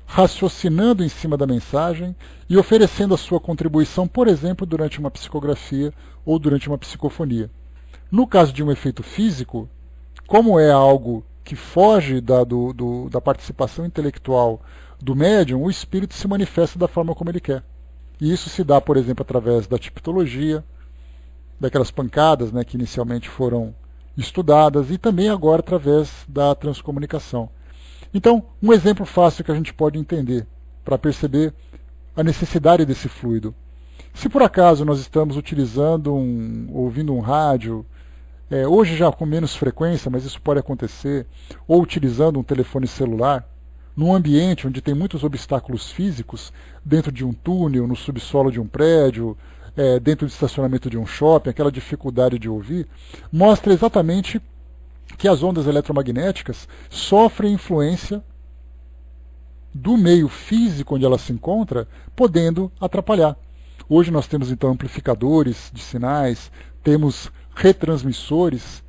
raciocinando em cima da mensagem e oferecendo a sua contribuição, por exemplo, durante uma psicografia ou durante uma psicofonia. No caso de um efeito físico, como é algo que foge da participação intelectual do médium, o espírito se manifesta da forma como ele quer. E isso se dá, por exemplo, através da tipologia, daquelas pancadas, né, que inicialmente foram estudadas, e também agora através da transcomunicação. Então, um exemplo fácil que a gente pode entender para perceber a necessidade desse fluido. Se por acaso nós estamos utilizando ouvindo um rádio, hoje já com menos frequência, mas isso pode acontecer, ou utilizando um telefone celular, num ambiente onde tem muitos obstáculos físicos, dentro de um túnel, no subsolo de um prédio, dentro do estacionamento de um shopping, aquela dificuldade de ouvir, mostra exatamente que as ondas eletromagnéticas sofrem influência do meio físico onde ela se encontra, podendo atrapalhar. Hoje nós temos então amplificadores de sinais, temos retransmissores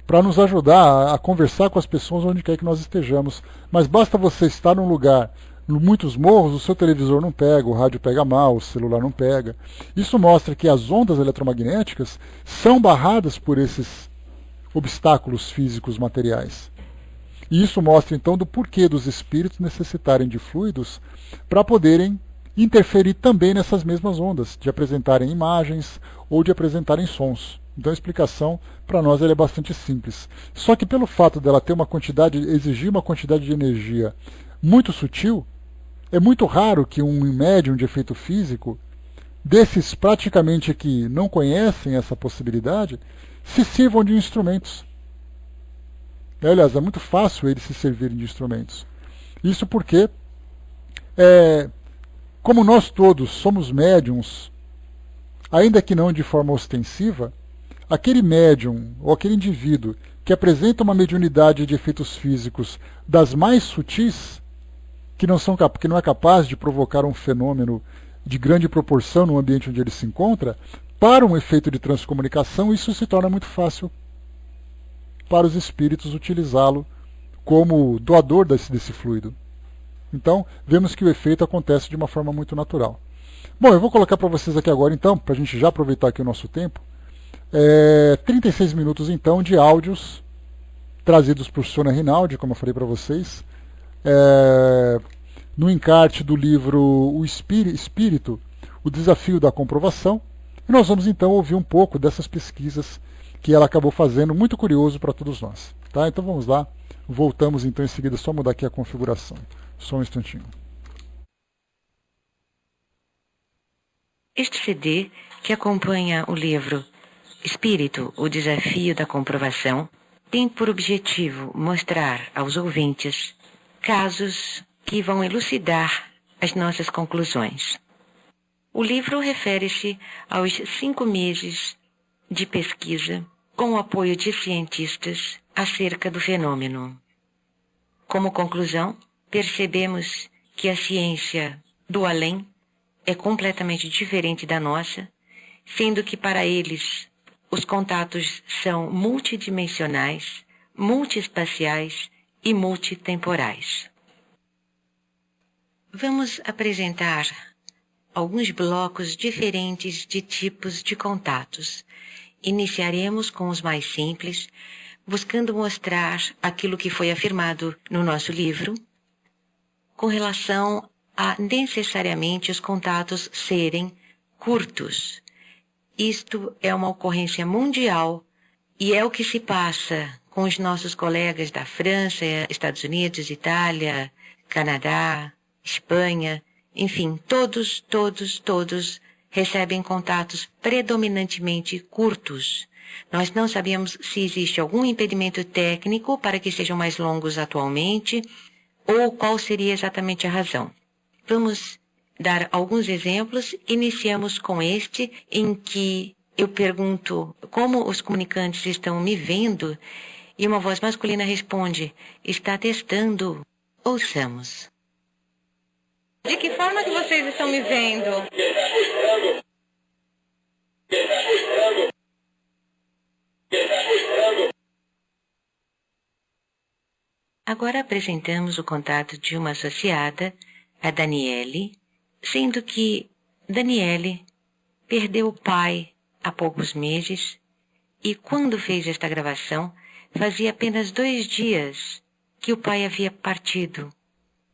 para nos ajudar a conversar com as pessoas onde quer que nós estejamos. Mas basta você estar num lugar, em muitos morros, o seu televisor não pega, o rádio pega mal, o celular não pega. Isso mostra que as ondas eletromagnéticas são barradas por esses obstáculos físicos materiais. E isso mostra então do porquê dos espíritos necessitarem de fluidos para poderem interferir também nessas mesmas ondas, de apresentarem imagens ou de apresentarem sons. Então a explicação para nós é bastante simples. Só que pelo fato dela ter exigir uma quantidade de energia muito sutil, é muito raro que um médium de efeito físico, desses praticamente que não conhecem essa possibilidade, se sirvam de instrumentos. Aliás, é muito fácil eles se servirem de instrumentos. Isso porque, como nós todos somos médiums, ainda que não de forma ostensiva, aquele médium ou aquele indivíduo que apresenta uma mediunidade de efeitos físicos das mais sutis, que não é capaz de provocar um fenômeno de grande proporção no ambiente onde ele se encontra, para um efeito de transcomunicação, isso se torna muito fácil para os espíritos utilizá-lo como doador desse fluido. Então, vemos que o efeito acontece de uma forma muito natural. Bom, eu vou colocar para vocês aqui agora, então, para a gente já aproveitar aqui o nosso tempo, 36 minutos, então, de áudios trazidos por Sônia Rinaldi, como eu falei para vocês, no encarte do livro O Espírito, o Desafio da Comprovação, e nós vamos então ouvir um pouco dessas pesquisas que ela acabou fazendo, muito curioso para todos nós. Tá? Então vamos lá, voltamos então em seguida, só mudar aqui a configuração. Só um instantinho. Este CD, que acompanha o livro Espírito, o Desafio da Comprovação, tem por objetivo mostrar aos ouvintes casos que vão elucidar as nossas conclusões. O livro refere-se aos 5 meses de pesquisa com o apoio de cientistas acerca do fenômeno. Como conclusão, percebemos que a ciência do além é completamente diferente da nossa, sendo que para eles os contatos são multidimensionais, multiespaciais e multitemporais. Vamos apresentar alguns blocos diferentes de tipos de contatos. Iniciaremos com os mais simples, buscando mostrar aquilo que foi afirmado no nosso livro, com relação a necessariamente os contatos serem curtos. Isto é uma ocorrência mundial e é o que se passa com os nossos colegas da França, Estados Unidos, Itália, Canadá, Espanha, enfim, todos recebem contatos predominantemente curtos. Nós não sabemos se existe algum impedimento técnico para que sejam mais longos atualmente ou qual seria exatamente a razão. Vamos dar alguns exemplos. Iniciamos com este, em que eu pergunto como os comunicantes estão me vendo e uma voz masculina responde: está testando. Ouçamos. De que forma que vocês estão me vendo? Agora apresentamos o contato de uma associada, a Daniele, sendo que Daniele perdeu o pai há poucos meses e quando fez esta gravação, fazia apenas 2 dias que o pai havia partido.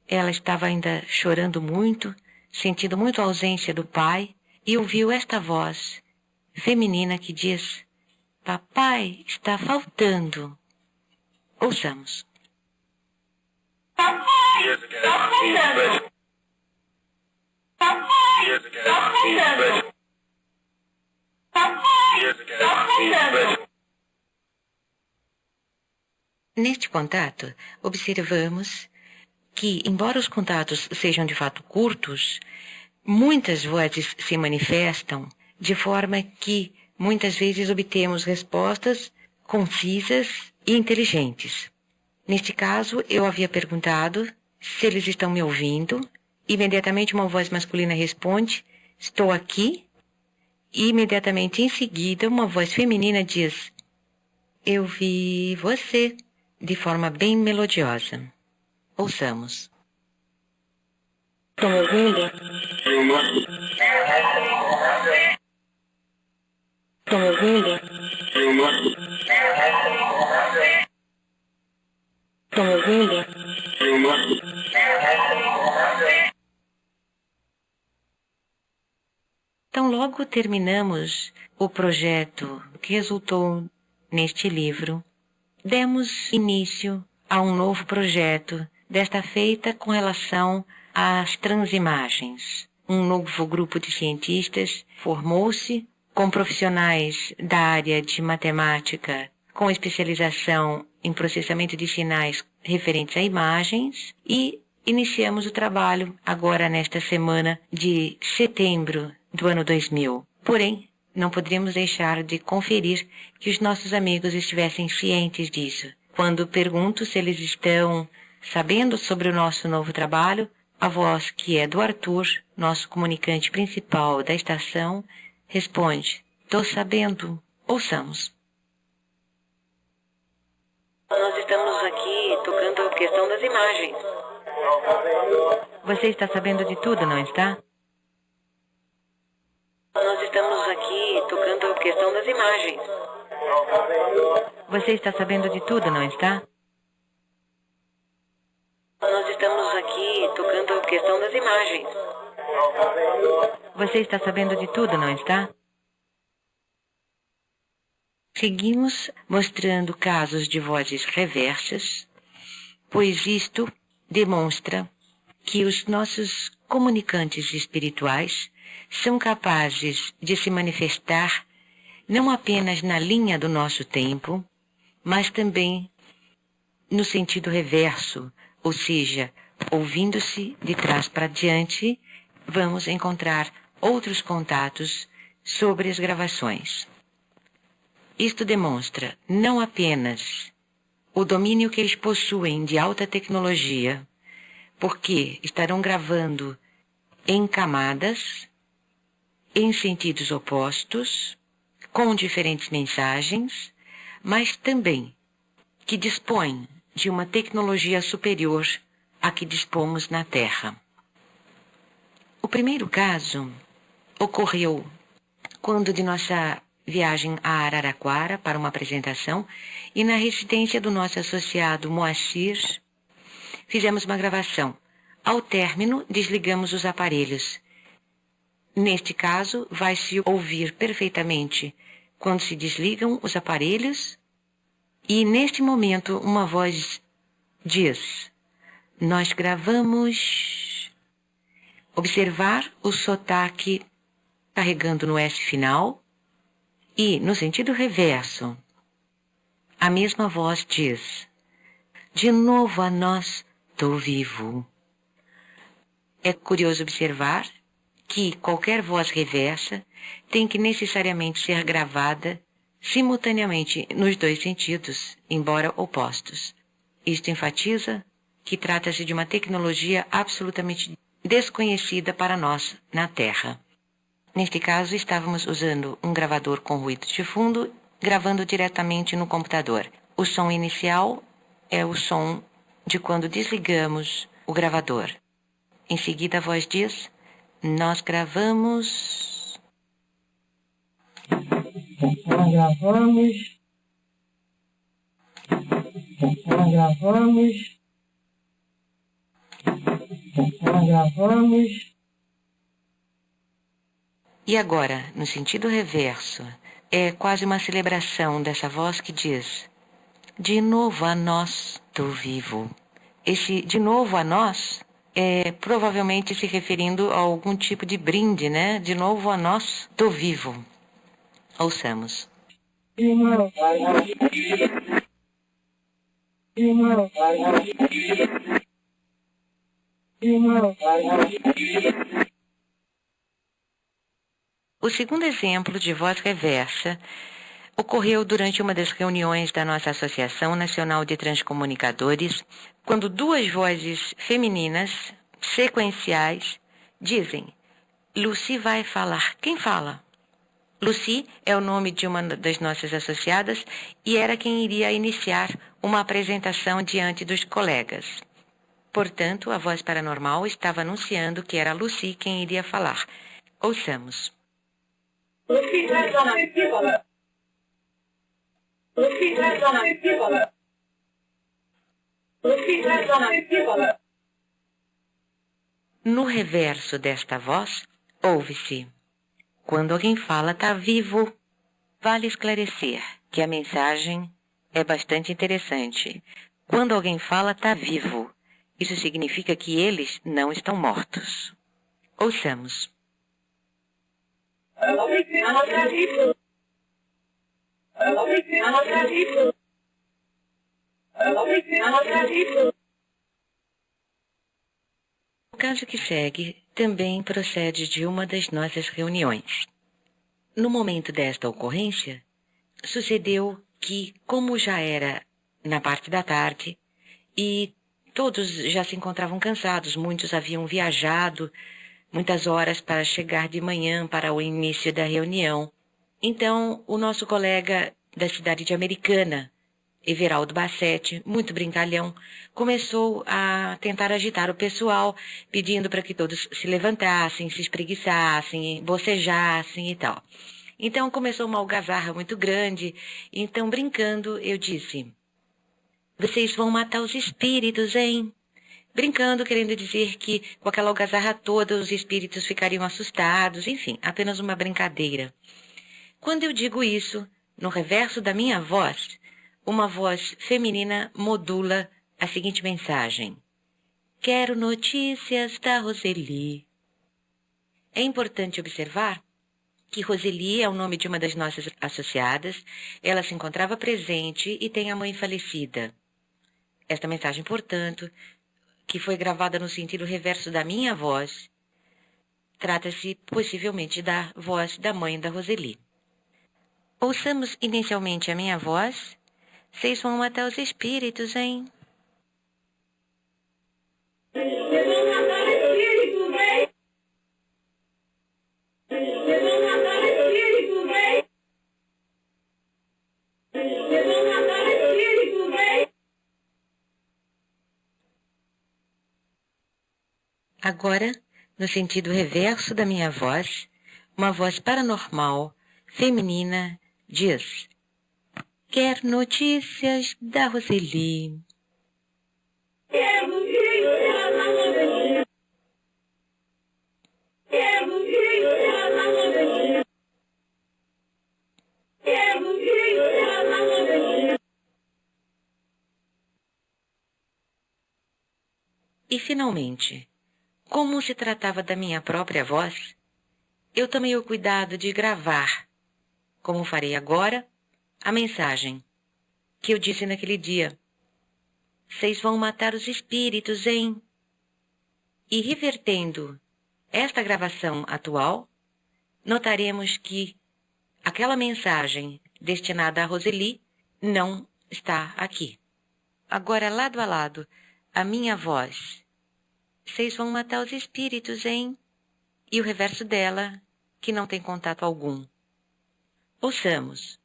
Ela estava ainda chorando muito, sentindo muito a ausência do pai, e ouviu esta voz feminina que diz: papai está faltando. Ouçamos. Papai está faltando. Papai está faltando. Papai está faltando. Neste contato, observamos que, embora os contatos sejam de fato curtos, muitas vozes se manifestam de forma que muitas vezes obtemos respostas concisas e inteligentes. Neste caso, eu havia perguntado se eles estão me ouvindo. Imediatamente uma voz masculina responde: estou aqui. E imediatamente em seguida uma voz feminina diz: eu vi você, de forma bem melodiosa. Ouçamos. Estão me ouvindo? Estão me ouvindo? Estão me ouvindo? Então, logo terminamos o projeto que resultou neste livro, demos início a um novo projeto, desta feita com relação às transimagens. Um novo grupo de cientistas formou-se com profissionais da área de matemática, com especialização em processamento de sinais referentes a imagens, e iniciamos o trabalho agora nesta semana de setembro do ano 2000. Porém, não poderíamos deixar de conferir que os nossos amigos estivessem cientes disso. Quando pergunto se eles estão sabendo sobre o nosso novo trabalho, a voz, que é do Arthur, nosso comunicante principal da estação, responde: estou sabendo. Ouçamos. Nós estamos aqui tocando a questão das imagens. Você está sabendo de tudo, não está? Nós estamos aqui tocando a questão das imagens. Você está sabendo de tudo, não está? Nós estamos aqui tocando a questão das imagens. Você está sabendo de tudo, não está? Seguimos mostrando casos de vozes reversas, pois isto demonstra que os nossos comunicantes espirituais são capazes de se manifestar não apenas na linha do nosso tempo, mas também no sentido reverso, ou seja, ouvindo-se de trás para diante, vamos encontrar outros contatos sobre as gravações. Isto demonstra não apenas o domínio que eles possuem de alta tecnologia, porque estarão gravando em camadas, em sentidos opostos, com diferentes mensagens, mas também que dispõem de uma tecnologia superior à que dispomos na Terra. O primeiro caso ocorreu quando de nossa viagem a Araraquara para uma apresentação e na residência do nosso associado Moacir, fizemos uma gravação. Ao término, desligamos os aparelhos. Neste caso, vai-se ouvir perfeitamente quando se desligam os aparelhos e, neste momento, uma voz diz: nós gravamos. Observar o sotaque carregando no S final e, no sentido reverso, a mesma voz diz: de novo a nós, tô vivo. É curioso observar que qualquer voz reversa tem que necessariamente ser gravada simultaneamente nos dois sentidos, embora opostos. Isto enfatiza que trata-se de uma tecnologia absolutamente desconhecida para nós na Terra. Neste caso, estávamos usando um gravador com ruído de fundo, gravando diretamente no computador. O som inicial é o som de quando desligamos o gravador. Em seguida, a voz diz: nós gravamos. Nós gravamos. Nós gravamos. Nós gravamos. E agora, no sentido reverso, é quase uma celebração dessa voz que diz: de novo a nós, tô vivo. Esse de novo a nós é provavelmente se referindo a algum tipo de brinde, né? De novo a nós, tô vivo. Ouçamos. De novo a nós. De novo a nós. De novo a nós. O segundo exemplo de voz reversa ocorreu durante uma das reuniões da nossa Associação Nacional de Transcomunicadores, quando duas vozes femininas, sequenciais, dizem: Lucy vai falar. Quem fala? Lucy é o nome de uma das nossas associadas e era quem iria iniciar uma apresentação diante dos colegas. Portanto, a voz paranormal estava anunciando que era Lucy quem iria falar. Ouçamos. Lucy has on a people. Lucy has on a people. Lucy has on a people. No reverso desta voz, ouve-se: quando alguém fala tá vivo. Vale esclarecer que a mensagem é bastante interessante. Quando alguém fala tá vivo, isso significa que eles não estão mortos. Ouçamos. O caso que segue também procede de uma das nossas reuniões. No momento desta ocorrência, sucedeu que, como já era na parte da tarde e todos já se encontravam cansados, muitos haviam viajado muitas horas para chegar de manhã para o início da reunião. Então, o nosso colega da cidade de Americana, Everaldo Bassetti, muito brincalhão, começou a tentar agitar o pessoal, pedindo para que todos se levantassem, se espreguiçassem, bocejassem e tal. Então, começou uma algazarra muito grande. Então, brincando, eu disse: vocês vão matar os espíritos, hein? Brincando, querendo dizer que com aquela algazarra toda os espíritos ficariam assustados, enfim, apenas uma brincadeira. Quando eu digo isso, no reverso da minha voz, uma voz feminina modula a seguinte mensagem: quero notícias da Roseli. É importante observar que Roseli é o nome de uma das nossas associadas. Ela se encontrava presente e tem a mãe falecida. Esta mensagem, portanto, que foi gravada no sentido reverso da minha voz, trata-se possivelmente da voz da mãe da Roseli. Ouçamos inicialmente a minha voz. Vocês vão matar os espíritos, hein? Agora, no sentido reverso da minha voz, uma voz paranormal, feminina, diz: quer notícias da Roseli? Quer notícias da Roseli? Quer notícias da Roseli? Quer notícias da Roseli? E, finalmente, como se tratava da minha própria voz, eu tomei o cuidado de gravar, como farei agora, a mensagem que eu disse naquele dia. Vocês vão matar os espíritos, hein? E revertendo esta gravação atual, notaremos que aquela mensagem destinada a Roseli não está aqui. Agora, lado a lado, a minha voz. Vocês vão matar os espíritos, hein? E o reverso dela, que não tem contato algum. Ouçamos.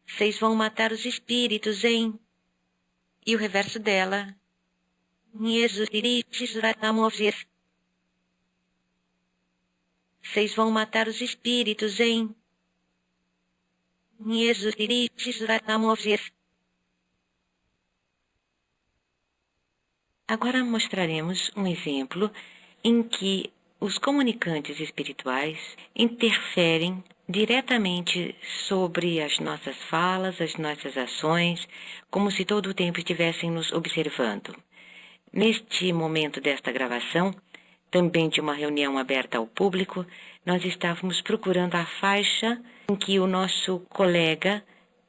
Vocês vão matar os espíritos, hein? E o reverso dela. Vocês vão matar os espíritos, hein? Agora mostraremos um exemplo em que os comunicantes espirituais interferem diretamente sobre as nossas falas, as nossas ações, como se todo o tempo estivessem nos observando. Neste momento desta gravação, também de uma reunião aberta ao público, nós estávamos procurando a faixa em que o nosso colega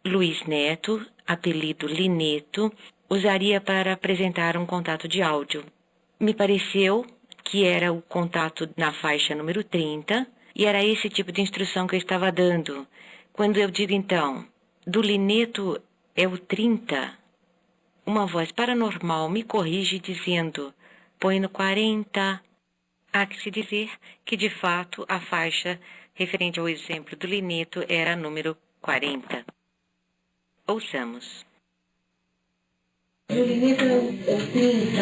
Luiz Neto, apelido Lineto, usaria para apresentar um contato de áudio. Me pareceu que era o contato na faixa número 30, e era esse tipo de instrução que eu estava dando. Quando eu digo, então, do Lineto é o 30, uma voz paranormal me corrige dizendo, põe no 40. Há que se dizer que, de fato, a faixa referente ao exemplo do Lineto era a número 40. Ouçamos. O Lineto é o 30.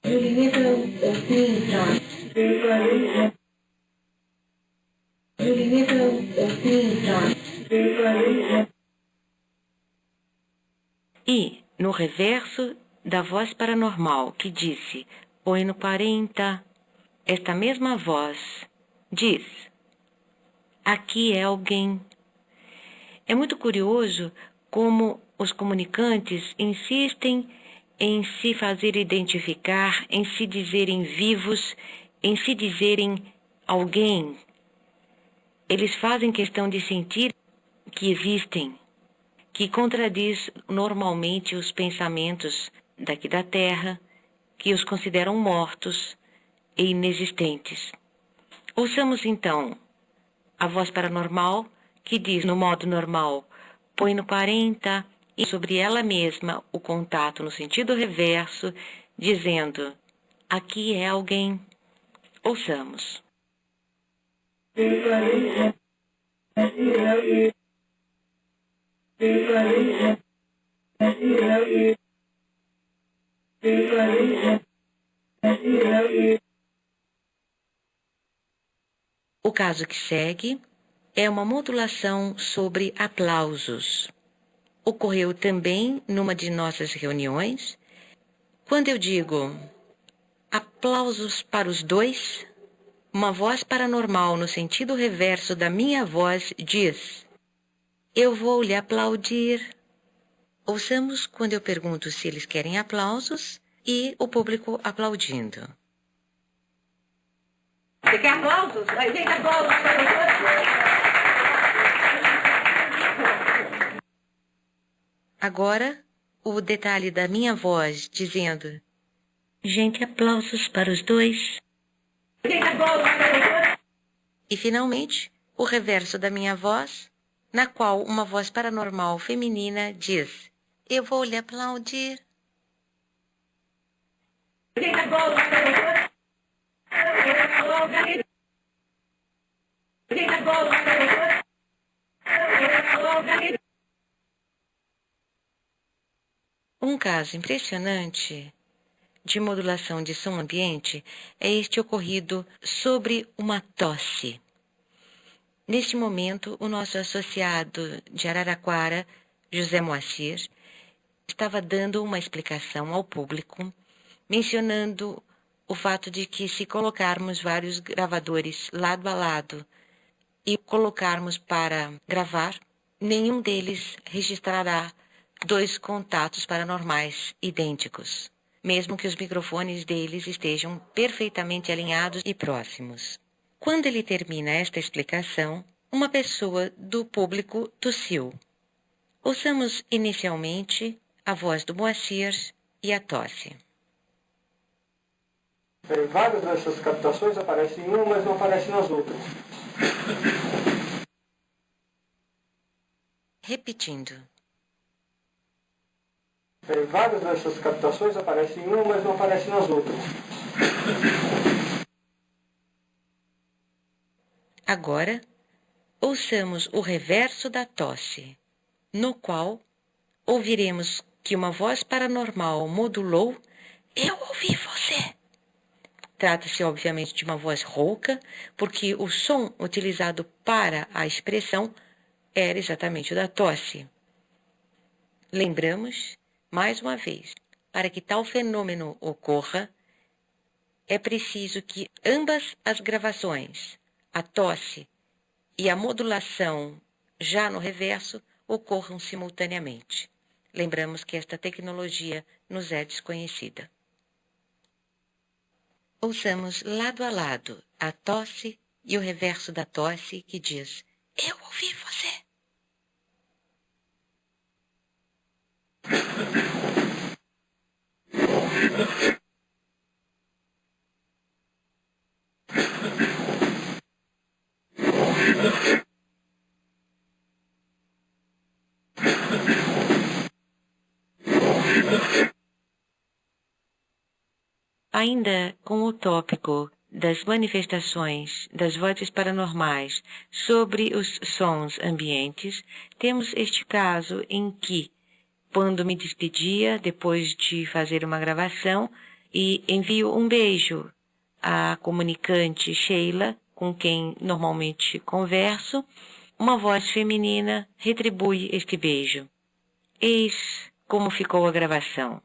O Lineto é o 30. O Lineto é o 30. E, no reverso da voz paranormal que disse, põe no 40, esta mesma voz diz, aqui é alguém. É muito curioso como os comunicantes insistem em se fazer identificar, em se dizerem vivos, em se dizerem alguém. Eles fazem questão de sentir que existem, que contradiz normalmente os pensamentos daqui da Terra, que os consideram mortos e inexistentes. Ouçamos então a voz paranormal que diz no modo normal, põe no 40 e sobre ela mesma o contato no sentido reverso, dizendo, aqui é alguém. Ouçamos. O caso que segue é uma modulação sobre aplausos. Ocorreu também numa de nossas reuniões. Quando eu digo aplausos para os dois, uma voz paranormal no sentido reverso da minha voz diz, eu vou lhe aplaudir. Ouçamos quando eu pergunto se eles querem aplausos e o público aplaudindo. Você quer aplausos? Aí vem aplausos. Agora, o detalhe da minha voz dizendo, gente, aplausos para os dois. E, finalmente, o reverso da minha voz, na qual uma voz paranormal feminina diz, eu vou lhe aplaudir. Um caso impressionante de modulação de som ambiente é este ocorrido sobre uma tosse. Neste momento, o nosso associado de Araraquara, José Moacir, estava dando uma explicação ao público, mencionando o fato de que se colocarmos vários gravadores lado a lado e colocarmos para gravar, nenhum deles registrará dois contatos paranormais idênticos, mesmo que os microfones deles estejam perfeitamente alinhados e próximos. Quando ele termina esta explicação, uma pessoa do público tossiu. Ouçamos inicialmente a voz do Moacir e a tosse. Várias dessas captações aparecem em uma, mas não aparecem nas outras. Repetindo. Várias dessas captações aparecem em uma, mas não aparecem nas outras. Agora, ouçamos o reverso da tosse, no qual ouviremos que uma voz paranormal modulou "Eu ouvi você". Trata-se, obviamente, de uma voz rouca, porque o som utilizado para a expressão era exatamente o da tosse. Lembramos, mais uma vez, para que tal fenômeno ocorra, é preciso que ambas as gravações, a tosse e a modulação já no reverso, ocorram simultaneamente. Lembramos que esta tecnologia nos é desconhecida. Ouçamos lado a lado a tosse e o reverso da tosse que diz "Eu ouvi você". Ainda com o tópico das manifestações das vozes paranormais sobre os sons ambientes, temos este caso em que, quando me despedia depois de fazer uma gravação e envio um beijo à comunicante Sheila, com quem normalmente converso, uma voz feminina retribui este beijo. Eis como ficou a gravação.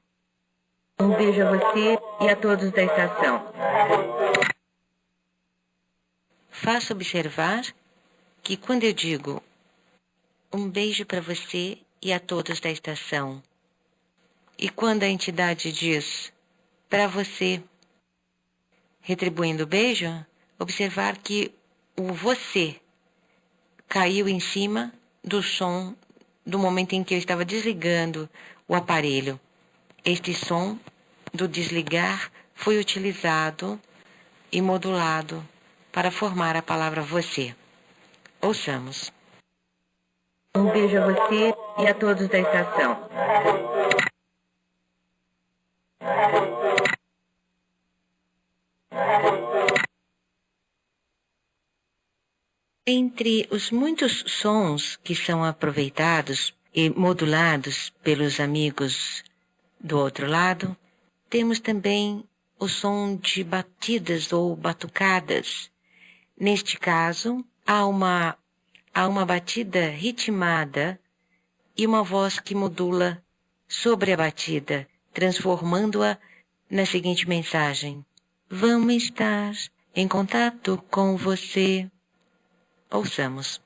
Um beijo a você e a todos da estação. Faço observar que quando eu digo um beijo para você e a todos da estação, e quando a entidade diz para você, retribuindo o beijo, observar que o você caiu em cima do som do momento em que eu estava desligando o aparelho. Este som do desligar foi utilizado e modulado para formar a palavra você. Ouçamos. Um beijo a você e a todos da estação. Entre os muitos sons que são aproveitados e modulados pelos amigos do outro lado, temos também o som de batidas ou batucadas. Neste caso, há uma batida ritmada e uma voz que modula sobre a batida, transformando-a na seguinte mensagem: vamos estar em contato com você. Ouçamos.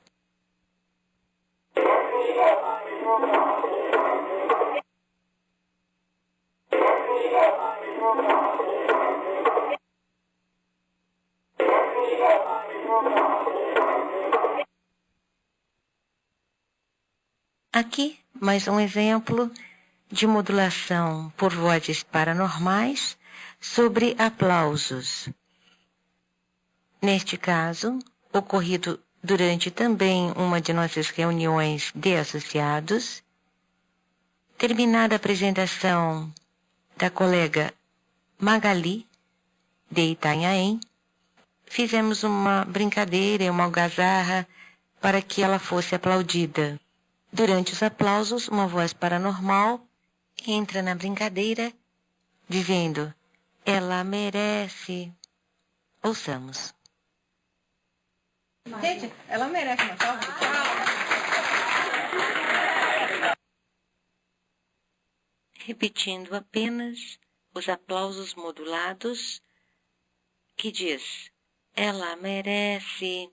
Aqui, mais um exemplo de modulação por vozes paranormais sobre aplausos. Neste caso, ocorrido durante também uma de nossas reuniões de associados, terminada a apresentação da colega Magali, de Itanhaém, fizemos uma brincadeira, uma algazarra, para que ela fosse aplaudida. Durante os aplausos, uma voz paranormal entra na brincadeira, dizendo: Ela merece. Ouçamos. Gente, ela merece uma salva de palmas. Repetindo apenas os aplausos modulados que diz: ela merece.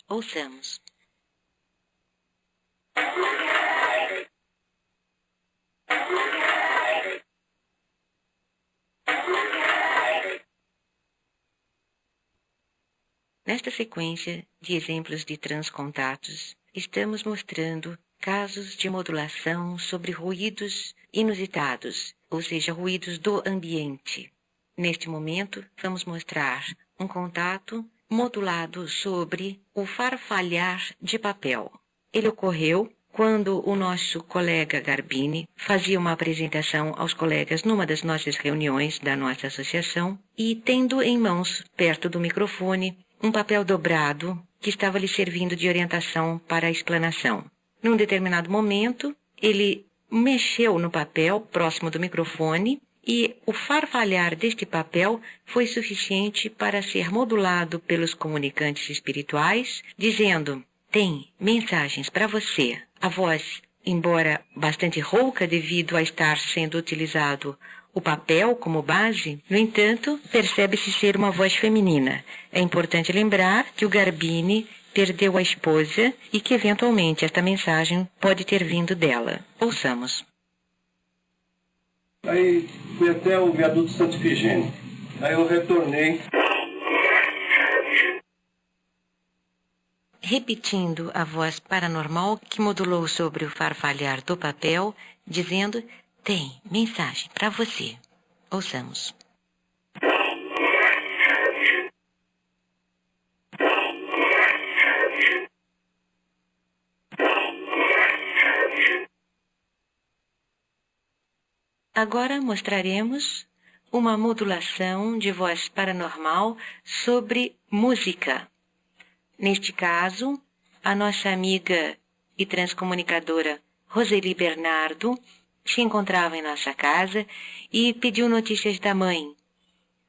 Ouçamos. Nesta sequência de exemplos de transcontatos, estamos mostrando casos de modulação sobre ruídos inusitados, ou seja, ruídos do ambiente. Neste momento, vamos mostrar um contato modulado sobre o farfalhar de papel. Ele ocorreu quando o nosso colega Garbini fazia uma apresentação aos colegas numa das nossas reuniões da nossa associação e, tendo em mãos, perto do microfone, um papel dobrado que estava lhe servindo de orientação para a explanação. Num determinado momento, ele mexeu no papel próximo do microfone e o farfalhar deste papel foi suficiente para ser modulado pelos comunicantes espirituais, dizendo: tem mensagens para você. A voz, embora bastante rouca devido a estar sendo utilizado o papel como base, no entanto, percebe-se ser uma voz feminina. É importante lembrar que o Garbini perdeu a esposa e que, eventualmente, esta mensagem pode ter vindo dela. Ouçamos. Aí fui até o viaduto Santo Ifigênio. Aí eu retornei. Repetindo a voz paranormal que modulou sobre o farfalhar do papel, dizendo: tem mensagem para você. Ouçamos. Agora mostraremos uma modulação de voz paranormal sobre música. Neste caso, a nossa amiga e transcomunicadora Roseli Bernardo se encontrava em nossa casa e pediu notícias da mãe.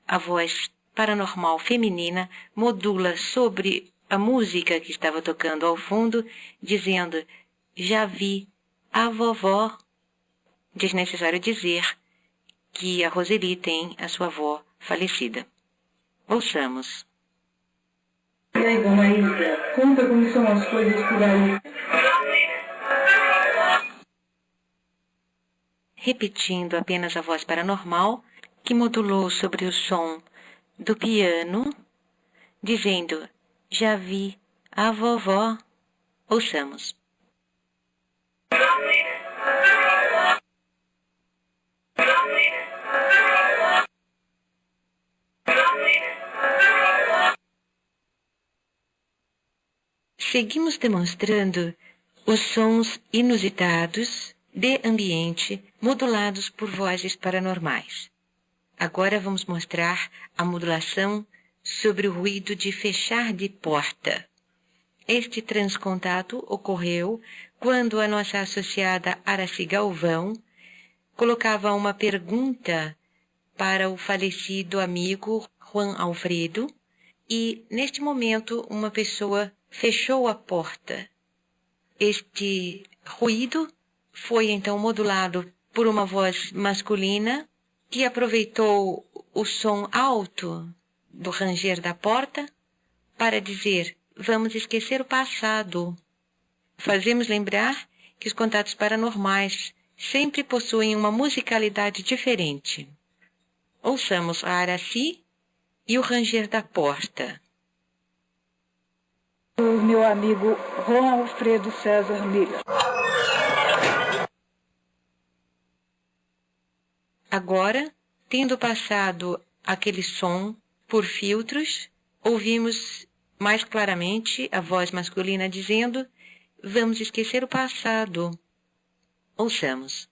A voz paranormal feminina modula sobre a música que estava tocando ao fundo, dizendo: já vi a vovó. Desnecessário dizer que a Roseli tem a sua avó falecida. Ouçamos. E aí, dona Isa, conta como são as coisas por aí. Repetindo apenas a voz paranormal, que modulou sobre o som do piano, dizendo: já vi a vovó. Ouçamos. Seguimos demonstrando os sons inusitados de ambiente modulados por vozes paranormais. Agora vamos mostrar a modulação sobre o ruído de fechar de porta. Este transcontato ocorreu quando a nossa associada Araci Galvão colocava uma pergunta para o falecido amigo Juan Alfredo e, neste momento, uma pessoa fechou a porta. Este ruído foi então modulado por uma voz masculina que aproveitou o som alto do ranger da porta para dizer: vamos esquecer o passado. Fazemos lembrar que os contatos paranormais sempre possuem uma musicalidade diferente. Ouçamos a Araci e o ranger da porta. O meu amigo Juan Alfredo César Miller. Agora, tendo passado aquele som por filtros, ouvimos mais claramente a voz masculina dizendo: vamos esquecer o passado. Ouçamos.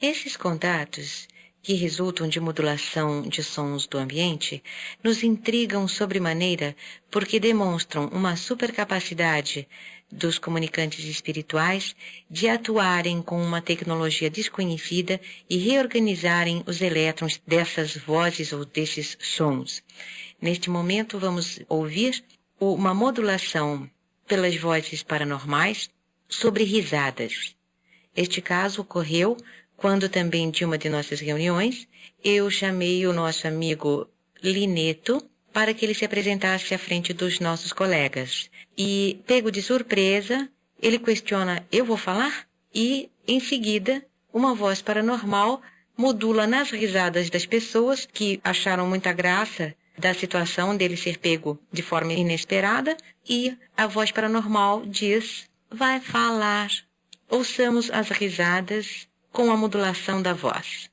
Esses contatos que resultam de modulação de sons do ambiente, nos intrigam sobremaneira porque demonstram uma supercapacidade dos comunicantes espirituais de atuarem com uma tecnologia desconhecida e reorganizarem os elétrons dessas vozes ou desses sons. Neste momento vamos ouvir uma modulação pelas vozes paranormais sobre risadas. Este caso ocorreu quando também de uma de nossas reuniões, eu chamei o nosso amigo Lineto para que ele se apresentasse à frente dos nossos colegas. E, pego de surpresa, ele questiona, eu vou falar? E, em seguida, uma voz paranormal modula nas risadas das pessoas que acharam muita graça da situação dele ser pego de forma inesperada, e a voz paranormal diz, vai falar. Ouçamos as risadas com a modulação da voz.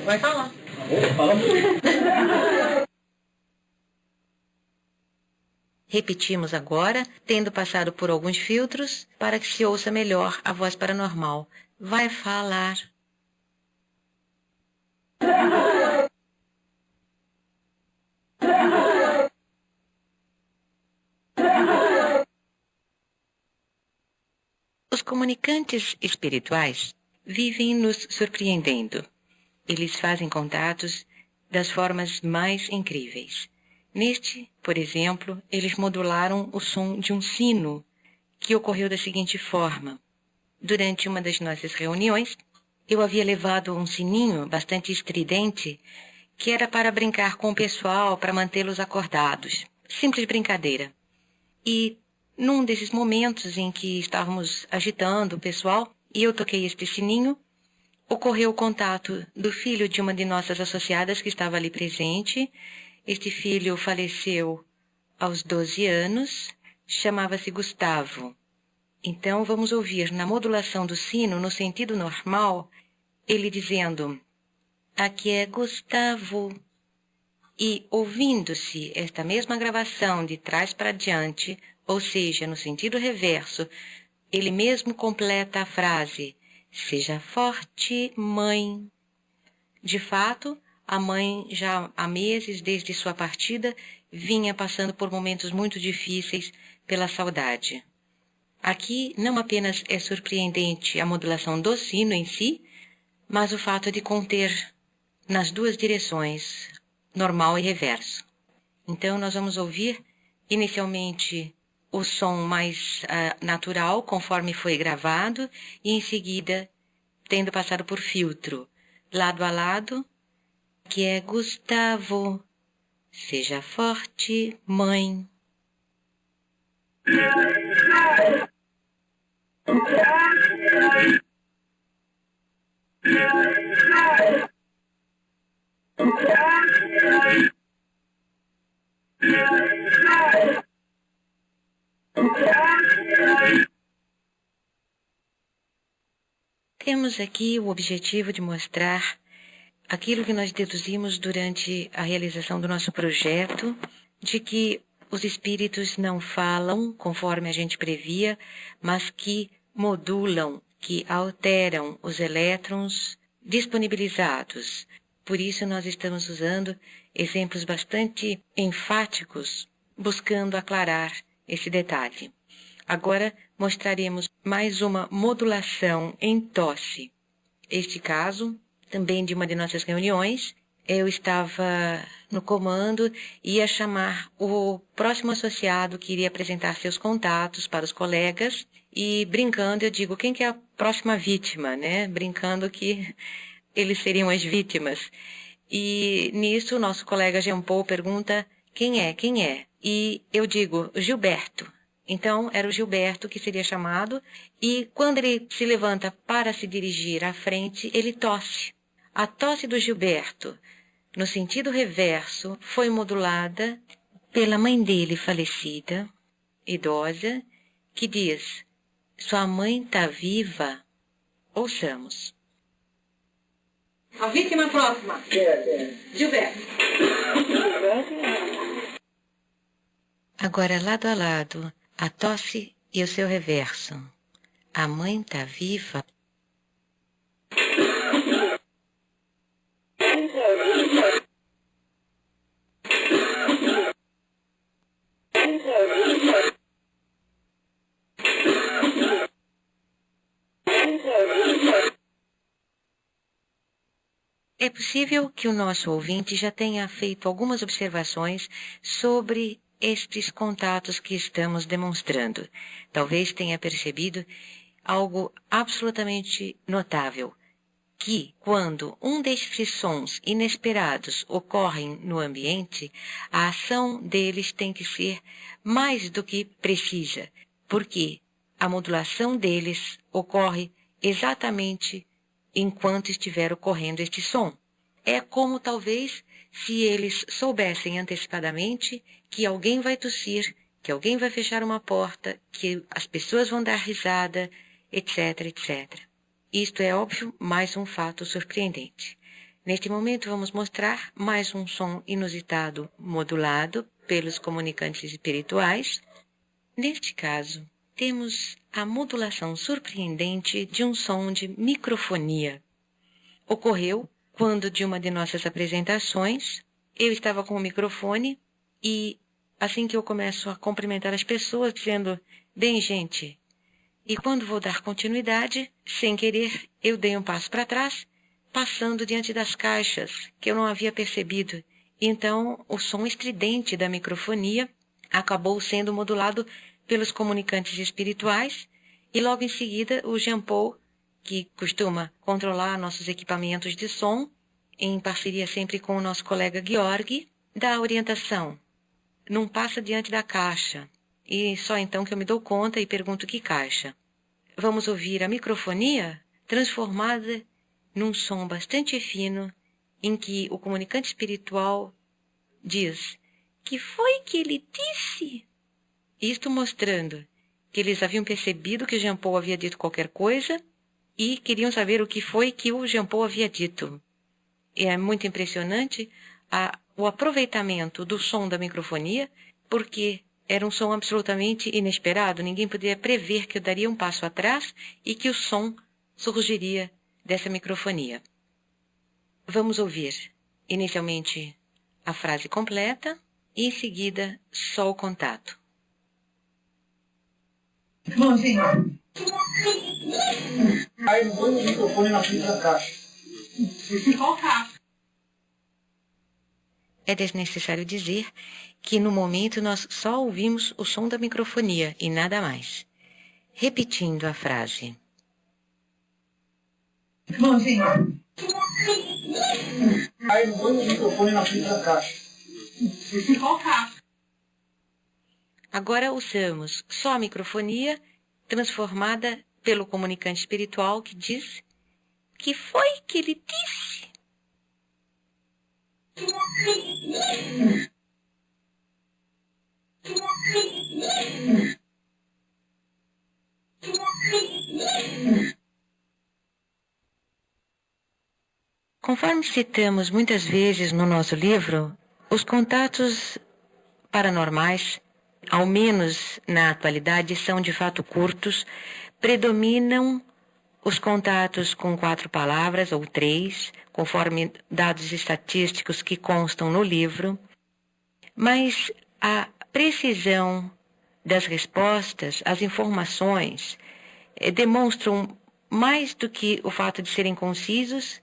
Vai falar. Repetimos agora, tendo passado por alguns filtros, para que se ouça melhor a voz paranormal. Vai falar. Os comunicantes espirituais vivem nos surpreendendo. Eles fazem contatos das formas mais incríveis. Neste, por exemplo, eles modularam o som de um sino, que ocorreu da seguinte forma. Durante uma das nossas reuniões, eu havia levado um sininho bastante estridente, que era para brincar com o pessoal, para mantê-los acordados. Simples brincadeira. E num desses momentos em que estávamos agitando o pessoal e eu toquei este sininho, ocorreu o contato do filho de uma de nossas associadas que estava ali presente. Este filho faleceu aos 12 anos, chamava-se Gustavo. Então vamos ouvir na modulação do sino, no sentido normal, ele dizendo, aqui é Gustavo. E ouvindo-se esta mesma gravação de trás para diante, ou seja, no sentido reverso, ele mesmo completa a frase, seja forte, mãe. De fato, a mãe já há meses desde sua partida vinha passando por momentos muito difíceis pela saudade. Aqui não apenas é surpreendente a modulação do sino em si, mas o fato de conter nas duas direções, normal e reverso. Então nós vamos ouvir inicialmente o som mais natural, conforme foi gravado, e em seguida, tendo passado por filtro, lado a lado, que é Gustavo, seja forte, mãe. Temos aqui o objetivo de mostrar aquilo que nós deduzimos durante a realização do nosso projeto, de que os espíritos não falam conforme a gente previa, mas que modulam, que alteram os elétrons disponibilizados. Por isso nós estamos usando exemplos bastante enfáticos, buscando aclarar esse detalhe. Agora mostraremos mais uma modulação em tosse. Este caso, também de uma de nossas reuniões, eu estava no comando e ia chamar o próximo associado que iria apresentar seus contatos para os colegas e brincando eu digo, quem que é a próxima vítima, né? Brincando que eles seriam as vítimas. E nisso o nosso colega Jean Paul pergunta, quem é? E eu digo, Gilberto. Então, era o Gilberto que seria chamado, e quando ele se levanta para se dirigir à frente, ele tosse. A tosse do Gilberto, no sentido reverso, foi modulada pela mãe dele falecida, idosa, que diz, sua mãe está viva? Ouçamos. A vítima próxima. Gilberto. Agora, lado a lado, a tosse e o seu reverso. A mãe está viva? É possível que o nosso ouvinte já tenha feito algumas observações sobre estes contatos que estamos demonstrando. Talvez tenha percebido algo absolutamente notável, que quando um destes sons inesperados ocorrem no ambiente, a ação deles tem que ser mais do que precisa, porque a modulação deles ocorre exatamente enquanto estiver ocorrendo este som. É como talvez se eles soubessem antecipadamente que alguém vai tossir, que alguém vai fechar uma porta, que as pessoas vão dar risada, etc, etc. Isto é óbvio, mais um fato surpreendente. Neste momento vamos mostrar mais um som inusitado modulado pelos comunicantes espirituais. Neste caso, temos a modulação surpreendente de um som de microfonia. Ocorreu quando, de uma de nossas apresentações, eu estava com o microfone e, assim que eu começo a cumprimentar as pessoas, dizendo, bem, gente, e quando vou dar continuidade, sem querer, eu dei um passo para trás, passando diante das caixas, que eu não havia percebido. Então, o som estridente da microfonia acabou sendo modulado pelos comunicantes espirituais, e logo em seguida o Jean Paul, que costuma controlar nossos equipamentos de som, em parceria sempre com o nosso colega Georg, dá a orientação. Não passa diante da caixa. E só então que eu me dou conta e pergunto que caixa. Vamos ouvir a microfonia transformada num som bastante fino, em que o comunicante espiritual diz, que foi que ele disse? Isto mostrando que eles haviam percebido que Jean Paul havia dito qualquer coisa e queriam saber o que foi que o Jean Paul havia dito. E é muito impressionante o aproveitamento do som da microfonia, porque era um som absolutamente inesperado. Ninguém poderia prever que eu daria um passo atrás e que o som surgiria dessa microfonia. Vamos ouvir inicialmente a frase completa e em seguida só o contato. Irmãozinho, aí não põe o microfone na frente da caixa. E se faltar. É desnecessário dizer que no momento nós só ouvimos o som da microfonia e nada mais. Repetindo a frase. Irmãozinho, aí não põe o microfone na frente da caixa. E se faltar. Agora usamos só a microfonia transformada pelo comunicante espiritual que diz que foi que ele disse. Conforme citamos muitas vezes no nosso livro, os contatos paranormais, ao menos na atualidade, são de fato curtos, predominam os contatos com 4 palavras ou 3, conforme dados estatísticos que constam no livro, mas a precisão das respostas, as informações, demonstram mais do que o fato de serem concisos,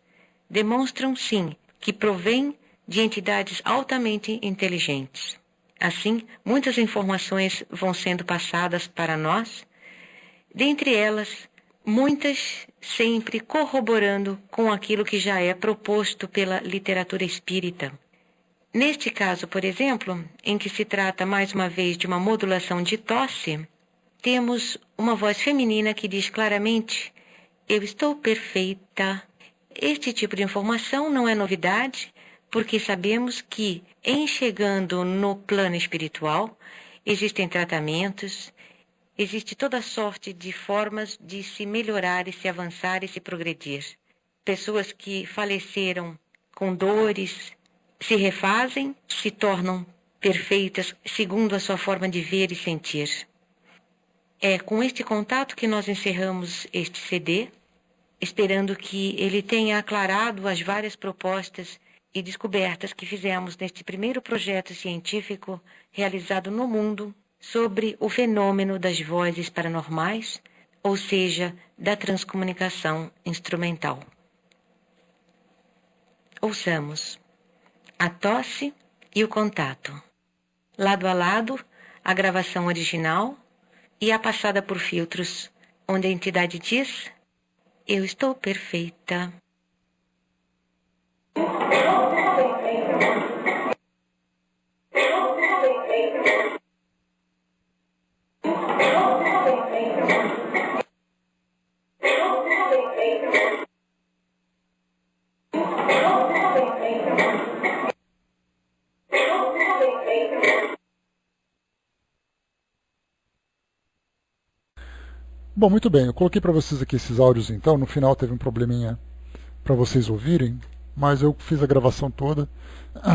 demonstram sim que provém de entidades altamente inteligentes. Assim, muitas informações vão sendo passadas para nós, dentre elas, muitas sempre corroborando com aquilo que já é proposto pela literatura espírita. Neste caso, por exemplo, em que se trata mais uma vez de uma modulação de tosse, temos uma voz feminina que diz claramente: eu estou perfeita. Este tipo de informação não é novidade, porque sabemos que, em chegando no plano espiritual, existem tratamentos, existe toda sorte de formas de se melhorar e se avançar e se progredir. Pessoas que faleceram com dores se refazem, se tornam perfeitas segundo a sua forma de ver e sentir. É com este contato que nós encerramos este CD, esperando que ele tenha aclarado as várias propostas e descobertas que fizemos neste primeiro projeto científico realizado no mundo sobre o fenômeno das vozes paranormais, ou seja, da transcomunicação instrumental. Ouçamos a tosse e o contato. Lado a lado, a gravação original e a passada por filtros, onde a entidade diz: eu estou perfeita. Bom, muito bem, eu coloquei para vocês aqui esses áudios então, no final teve um probleminha para vocês ouvirem, mas eu fiz a gravação toda.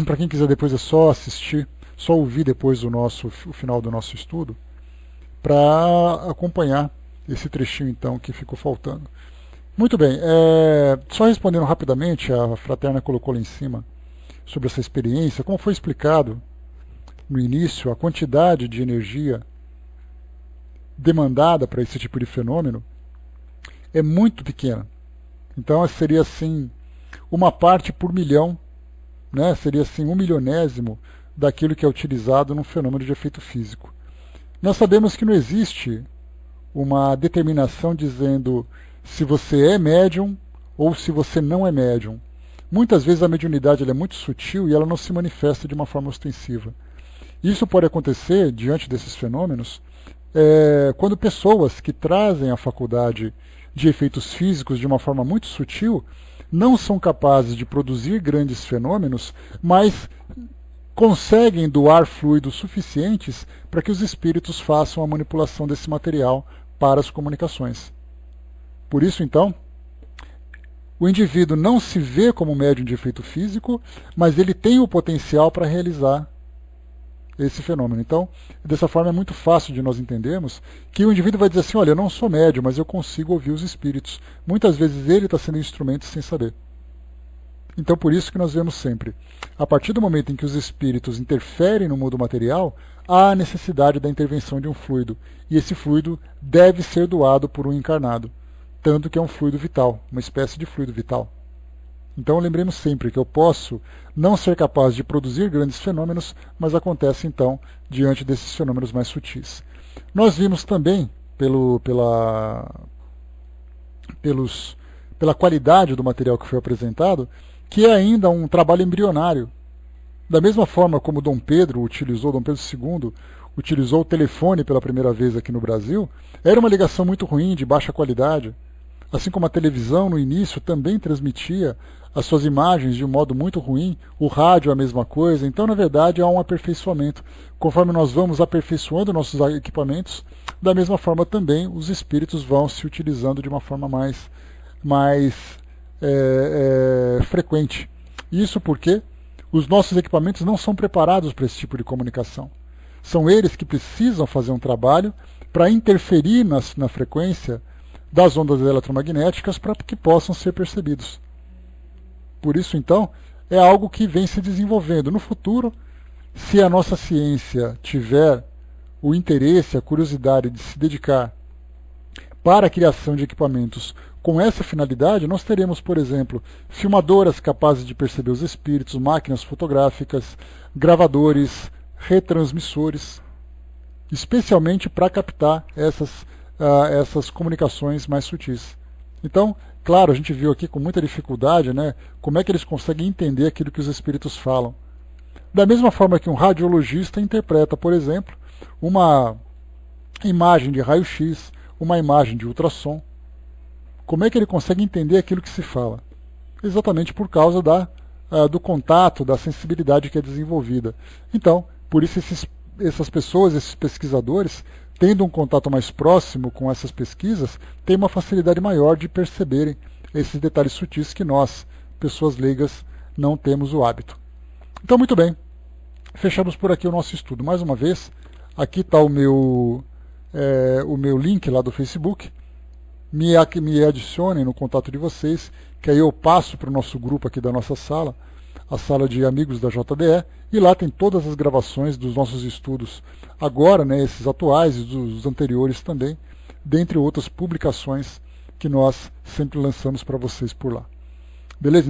Para quem quiser depois é só assistir, só ouvir depois o final do nosso estudo, para acompanhar esse trechinho então que ficou faltando. Muito bem, só respondendo rapidamente, a Fraterna colocou lá em cima sobre essa experiência, como foi explicado no início, a quantidade de energia demandada para esse tipo de fenômeno é muito pequena. Então seria assim uma parte por milhão, né? Seria assim 1/1000º daquilo que é utilizado num fenômeno de efeito físico. Nós sabemos que não existe uma determinação dizendo se você é médium ou se você não é médium. Muitas vezes a mediunidade ela é muito sutil e ela não se manifesta de uma forma ostensiva. Isso pode acontecer diante desses fenômenos quando pessoas que trazem a faculdade de efeitos físicos de uma forma muito sutil não são capazes de produzir grandes fenômenos, mas conseguem doar fluidos suficientes para que os espíritos façam a manipulação desse material para as comunicações. Por isso, então, o indivíduo não se vê como médium de efeito físico, mas ele tem o potencial para realizar esse fenômeno. Então, dessa forma é muito fácil de nós entendermos que o indivíduo vai dizer assim, olha, eu não sou médium, mas eu consigo ouvir os espíritos. Muitas vezes ele está sendo instrumento sem saber. Então, por isso que nós vemos sempre, a partir do momento em que os espíritos interferem no mundo material, há a necessidade da intervenção de um fluido, e esse fluido deve ser doado por um encarnado, tanto que é um fluido vital, uma espécie de fluido vital. Então lembremos sempre que eu posso não ser capaz de produzir grandes fenômenos, mas acontece então diante desses fenômenos mais sutis. Nós vimos também, pela qualidade do material que foi apresentado, que é ainda um trabalho embrionário. Da mesma forma como Dom Pedro II utilizou o telefone pela primeira vez aqui no Brasil, era uma ligação muito ruim, de baixa qualidade. Assim como a televisão no início também transmitia as suas imagens de um modo muito ruim, o rádio a mesma coisa. Então, na verdade, há um aperfeiçoamento. Conforme nós vamos aperfeiçoando nossos equipamentos, da mesma forma também os espíritos vão se utilizando de uma forma mais frequente. Isso porque os nossos equipamentos não são preparados para esse tipo de comunicação. São eles que precisam fazer um trabalho para interferir na frequência das ondas eletromagnéticas para que possam ser percebidos. Por isso, então, é algo que vem se desenvolvendo. No futuro, se a nossa ciência tiver o interesse, a curiosidade de se dedicar para a criação de equipamentos com essa finalidade, nós teremos, por exemplo, filmadoras capazes de perceber os espíritos, máquinas fotográficas, gravadores, retransmissores, especialmente para captar essas comunicações mais sutis. Então, claro, a gente viu aqui com muita dificuldade, né, como é que eles conseguem entender aquilo que os espíritos falam. Da mesma forma que um radiologista interpreta, por exemplo, uma imagem de raio-x, uma imagem de ultrassom. Como é que ele consegue entender aquilo que se fala? Exatamente por causa do contato, da sensibilidade que é desenvolvida. Então, por isso essas pessoas, esses pesquisadores, tendo um contato mais próximo com essas pesquisas, têm uma facilidade maior de perceberem esses detalhes sutis que nós, pessoas leigas, não temos o hábito. Então, muito bem. Fechamos por aqui o nosso estudo. Mais uma vez, aqui está o meu link lá do Facebook. Me adicionem no contato de vocês, que aí eu passo para o nosso grupo aqui da nossa sala, a sala de amigos da JDE, e lá tem todas as gravações dos nossos estudos agora, né, esses atuais e dos anteriores também, dentre outras publicações que nós sempre lançamos para vocês por lá. Beleza?